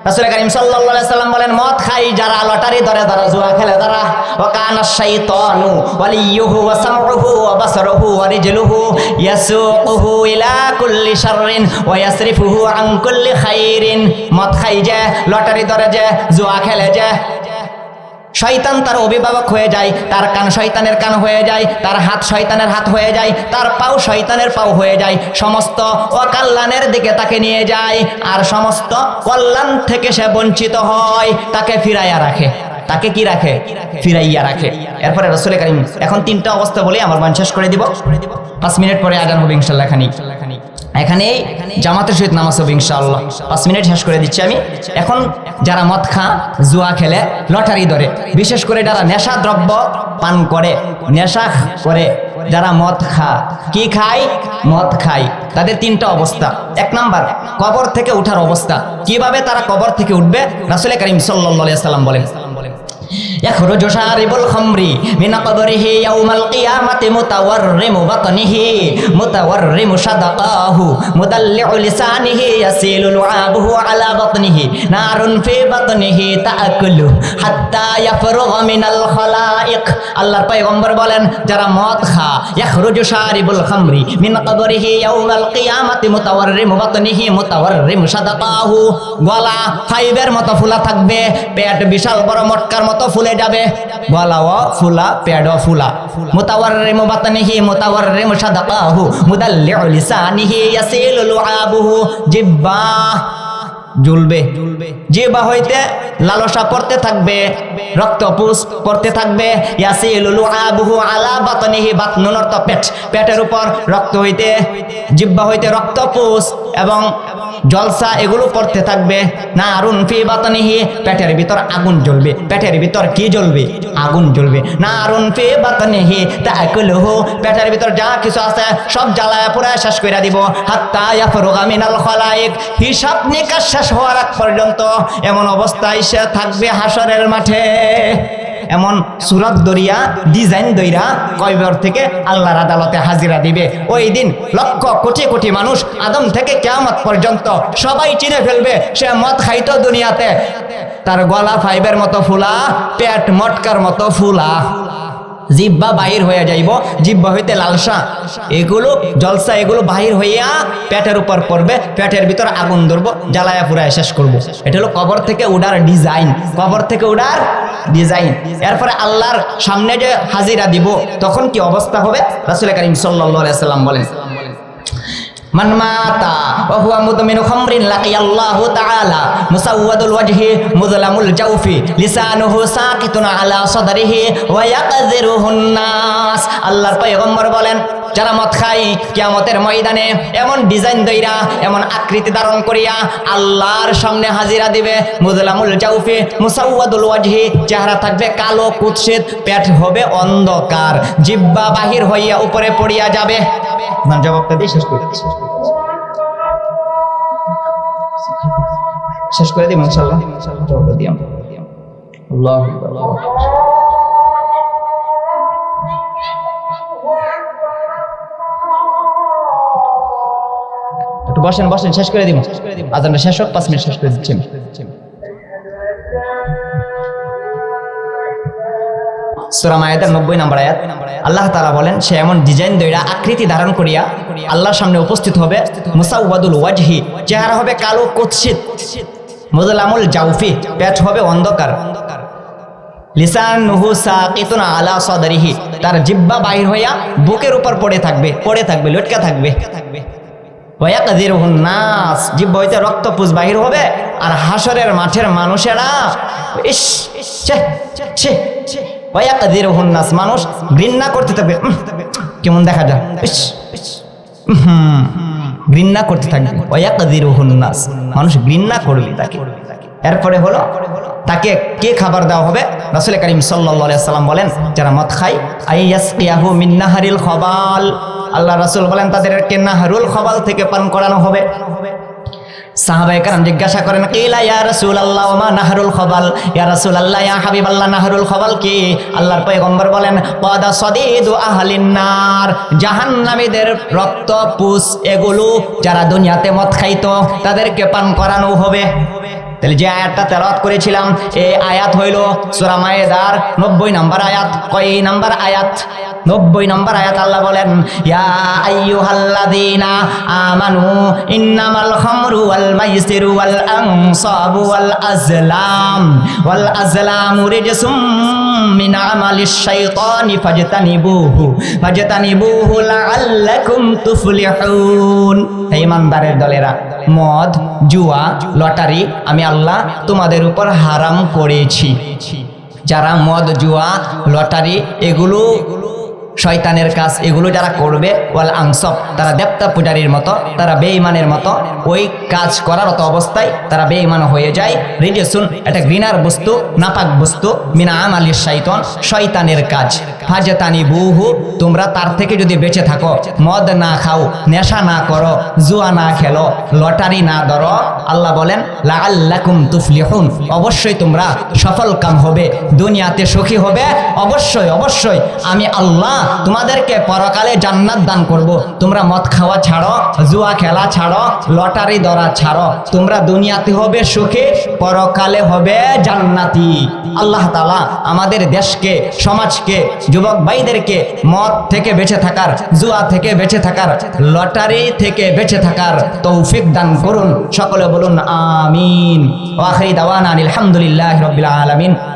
Speaker 1: রাসূল কারীম সাল্লাল্লাহু আলাইহি ওয়াসাল্লাম বলেন মদ খাই যারা, লটারি ধরে যারা, জুয়া খেলে যারা, ওয়া কানা শাইতানু ওয়ালিয়ুহু ওয়া সামউহু ওয়া বাসারুহু ওয়া রিজলুহু ইয়াসুকুহু ইলা কুল্লি শাররিন ওয়া ইয়াসরিফুহু আন কুল্লি খাইরিন। মদ খাই যে, লটারি ধরে যে, জুয়া খেলে যে, শয়তান তার অভিভাবক হয়ে যায়, তার কান শয়তানের কান হয়ে যায়, তার হাত শয়তানের হাত হয়ে যায়, তার পাও শয়তানের পাও হয়ে যায়। সমস্ত অকল্যাণের দিকে তাকে নিয়ে যায়, আর সমস্ত কল্যাণ থেকে সে বঞ্চিত হয়, তাকে ফিরাইয়া রাখে। তাকে কি রাখে? ফিরাইয়া রাখে। এরপরে রাসূল কারীম এখন তিনটা অবস্থা বলে আমার বান শেষ করে দিব। 5 মিনিট পরে আজান হবে ইনশাআল্লাহ। এখানেই জামাতের সহিত নামাজ হবে ইনশাআল্লাহ। 5 মিনিট শেষ করে দিচ্ছি আমি। এখন যারা মদ খা, জুয়া খেলে, লটারি ধরে, বিশেষ করে যারা নেশা দ্রব্য পান করে, নেশা করে, যারা মদ খা, কি খায়? মদ খায়, তাদের তিনটা অবস্থা। 1 নাম্বার কবর থেকে উঠার অবস্থা। কিভাবে তারা কবর থেকে উঠবে? রাসূল কারীম সাল্লাল্লাহু আলাইহি ওয়াসাল্লাম বলেন ইয়াখরুজু শারিবুল খামরি মিন কবরিহি ইয়াউমাল কিয়ামাতি মুতাওয়াররিমু বাতনিহি মুতাওয়াররিমু সাদাকাহু মুদাল্লিউ লিসানিহি ইয়াসিলু লুআবুহু আলা বাতনিহি নারুন ফি বাতনিহি তাআকুলু হাত্তা ইয়াফরুগা মিনাল খালাইক। আল্লাহর পয়গম্বর বলেন যারা মদ খা, ইয়াখরুজু শারিবুল খামরি মিন কবরিহি ইয়াউমাল কিয়ামাতি মুতাওয়াররিমু বাতনিহি মুতাওয়াররিমু সাদাকাহু, গলা ফাইবের মতো ফুলা থাকবে, পেট বিশাল বড় মটকার মতো ফুলে যাবে, গলাও ফুলা, পেটও ফুলা। মুতাওয়াররিমু বাতনিহি মুতাওয়াররিমু সাদাকাহু মুদাল্লিউ লিসানিহি ইয়াসিলু লুআবুহু, জিহ্বা জ্বলবে, জিহ্বা হইতে লালসা পড়তে থাকবে, রক্তপুষ পড়তে থাকবে। ইয়াসিলু লুআবুহু আলা বাতনিহি, বাতনুন অর্থ পেট, পেটের উপর রক্ত হইতে, জিহ্বা হইতে রক্তপুষ এবং জলসা এগুলো পড়তে থাকবে। নারুন ফি বাতনিহি, পেটের ভিতর আগুন জ্বলবে। পেটের ভিতর কি জ্বলবে? আগুন জ্বলবে। নারুন ফি বাতনিহি তাআকুলুহু, পেটের ভিতর যা কিছু আছে সব জ্বালায়া পুরা শেষ করে দিব। হাত্তা ইয়াফরুগা মিনাল খালাইক, হিসাব নিকাশ শেষ হওয়ার আগ পর্যন্ত এমন অবস্থায় সে থাকবে হাসরের মাঠে। এমন সুরত দরিয়া, ডিজাইন দইরা কয়বর থেকে আল্লাহর আদালতে হাজিরা দিবে। ওই দিন লক্ষ কোটি কোটি মানুষ আদম থেকে কিয়ামত পর্যন্ত সবাই চিনে ফেলবে সে মদ খাইতো দুনিয়াতে। তার গলা ফাইবের মতো ফুলা, পেট মটকার মতো ফুলা, জিহ্বা বাহির হয়ে যাইব, জিহ্বা হইতে লালসা এগুলো জলসা এগুলো বাহির হইয়া পেটের উপর পড়বে, পেটের ভিতর আগুন ধরবো, জ্বালায়া পুরায় শেষ করব। এটা হলো কবর থেকে উঠার ডিজাইন, কবর থেকে উঠার ডিজাইন। এরপরে আল্লাহর সামনে যে হাজিরা দিব তখন কি অবস্থা হবে? রাসূল কারীম সাল্লাল্লাহু আলাইহি ওয়াসাল্লাম বলেন মান মাতা ওয়া হুয়া মুদমিনু খামরিন লাকিয়াল্লাহু তাআলা মুসাওয়াদুল ওয়াজহি মুযলামুল জাওফি লিসানুহু সাকিতুন আলা সাদরিহি ওয়া ইয়াকযিরুহুন নাস। আল্লাহর পয়গম্বর বলেন যারা মদ খায় কিয়ামতের ময়দানে এমন ডিজাইন দইরা, এমন আকৃতি ধারণ করিয়া আল্লাহর সামনে হাজিরা দিবে। মুযলামুল জাওফি, মুসাওয়াদুল ওয়াজহি, চেহারা থাকবে কালো কুৎসিত, পেট হবে অন্ধকার, জিহ্বা বাহির হইয়া উপরে পড়িয়া যাবে। মান জবাবটা দিয়ে শেষ করে দিই ইনশাআল্লাহ। জবাবটা দিই আমরা। আল্লাহু আকবার। একটু বসেন বসেন, শেষ করে দিব, আজানটা শেষ হোক, 5 মিনিট শেষ করে দিচ্ছি। সূরা মায়েদার 90 নম্বর আয়াত, আল্লাহ তাআলা বলেন, সে এমন ডিজাইন দইরা আকৃতি ধারণ করিয়া আল্লাহর সামনে উপস্থিত হবে, মুসাওয়াদুল ওয়াজহি, চেহারা হবে কালো কুৎসিত, মুযলামুল জাওফি, পেট হবে অন্ধকার, লিসানুহু সাকিতুন আলা সাদরিহি, তার জিহ্বা বাহির হইয়া বুকের উপর পড়ে থাকবে, লটকা থাকবে। ওয়ায়াকযিরুহুন নাস, জিহ্বা হইতে রক্তপুঞ্জ বাহির হবে, আর হাসরের মাঠের মানুষেরা ইস ছে ছে, ওয়ায়াকযিরুহুন নাস, মানুষ ঘৃণা করতে থাকবে, কেমন দেখা যায়, ইস ঘৃণা করতে থাকবে। ওয়ায়াকযিরুহুন নাস, মানুষ ঘৃণা করবে তাকে। এরপরে হলো তাকে কে খাবার দেওয়া হবে? রাসূল করিম সাল্লাল্লাহু আলাইহি ওয়াসাল্লাম বলেন, যারা মদ খায়, আইয়াসকিয়াহু মিন নাহারিল খাবাল, আল্লাহ রাসূল বলেন তাদেরকে নাহরুল খাবাল থেকে পান করানো হবে। সাহাবায়ে কেরাম জিজ্ঞাসা করেন, কিলা ইয়া রাসূলুল্লাহ ওয়া মা নাহরুল খাবাল, ইয়া রাসূলুল্লাহ, ইয়া হাবিবাল্লাহ, নাহরুল খাবাল কি? আল্লাহর পয়গম্বর বলেন, ওয়াদা সাদিদু আহলিন নার, জাহান্নামীদের রক্ত পুষ, এগুলো যারা দুনিয়াতে মদ খাইতো তাদেরকে পান করানো হবে। তাহলে যে আয়াতটা তেলাওয়াত করেছিলাম, এই আয়াত হইল সূরা মায়েদার 90 নম্বর আয়াত। কয় নম্বর আয়াত? 90 নম্বর আয়াত। আল্লাহ বলেন, ইয়া আইয়ুহাল্লাযীনা আমানু ইন্নামাল খামরু ওয়াল মাইসিরু ওয়াল আনসাবু ওয়াল আজলামু রিজসুম মিন আমালিশ শাইতানি ফাজতানিবুহু লাআল্লাকুম তুফলিহুন। হে ঈমানদারের দলেরা, মদ, জুয়া, লটারি আমি আল্লাহ তোমাদের উপর হারাম করেছি। যারা মদ, জুয়া, লটারি এগুলো শয়তানের কাজ, এগুলো যারা করবে, ওয়াল আনসাব, তারা দেবতা পূজারীর মতো, তারা বেঈমানের মতো, ওই কাজ করার মতো অবস্থায় তারা বেঈমান হয়ে যায়। রিজসুন, এটা ঘৃণার বস্তু, নাপাক বস্তু, মিন আমালিশ শাইতান, শয়তানের কাজ। ফাজতানিবুহু, তোমরা তার থেকে যদি বেঁচে থাকো, মদ না খাও, নেশা না করো, জুয়া না খেলো, লটারি না ধরো, আল্লাহ বলেন লাআল্লাকুম তুফলিহুন, অবশ্যই তোমরা সফল কাম হবে, দুনিয়াতে সুখী হবে। অবশ্যই অবশ্যই আমি আল্লাহ তোমাদেরকে পরকালে জান্নাত দান করব। তোমরা মদ খাওয়া ছাড়ো, জুয়া খেলা ছাড়ো, লটারি ধরা ছাড়ো, তোমরা দুনিয়াতে হবে সুখী, পরকালে হবে জান্নাতি। আল্লাহ তাআলা আমাদের দেশকে, সমাজকে, যুবক ভাইদেরকে মদ থেকে বেঁচে থাকার, জুয়া থেকে বেঁচে থাকার, লটারি থেকে বেঁচে থাকার তৌফিক দান করুন। সকলে বলুন আমিন। ওয়া আখিরি দাওয়ানা আলহামদুলিল্লাহি রাব্বিল আলামিন।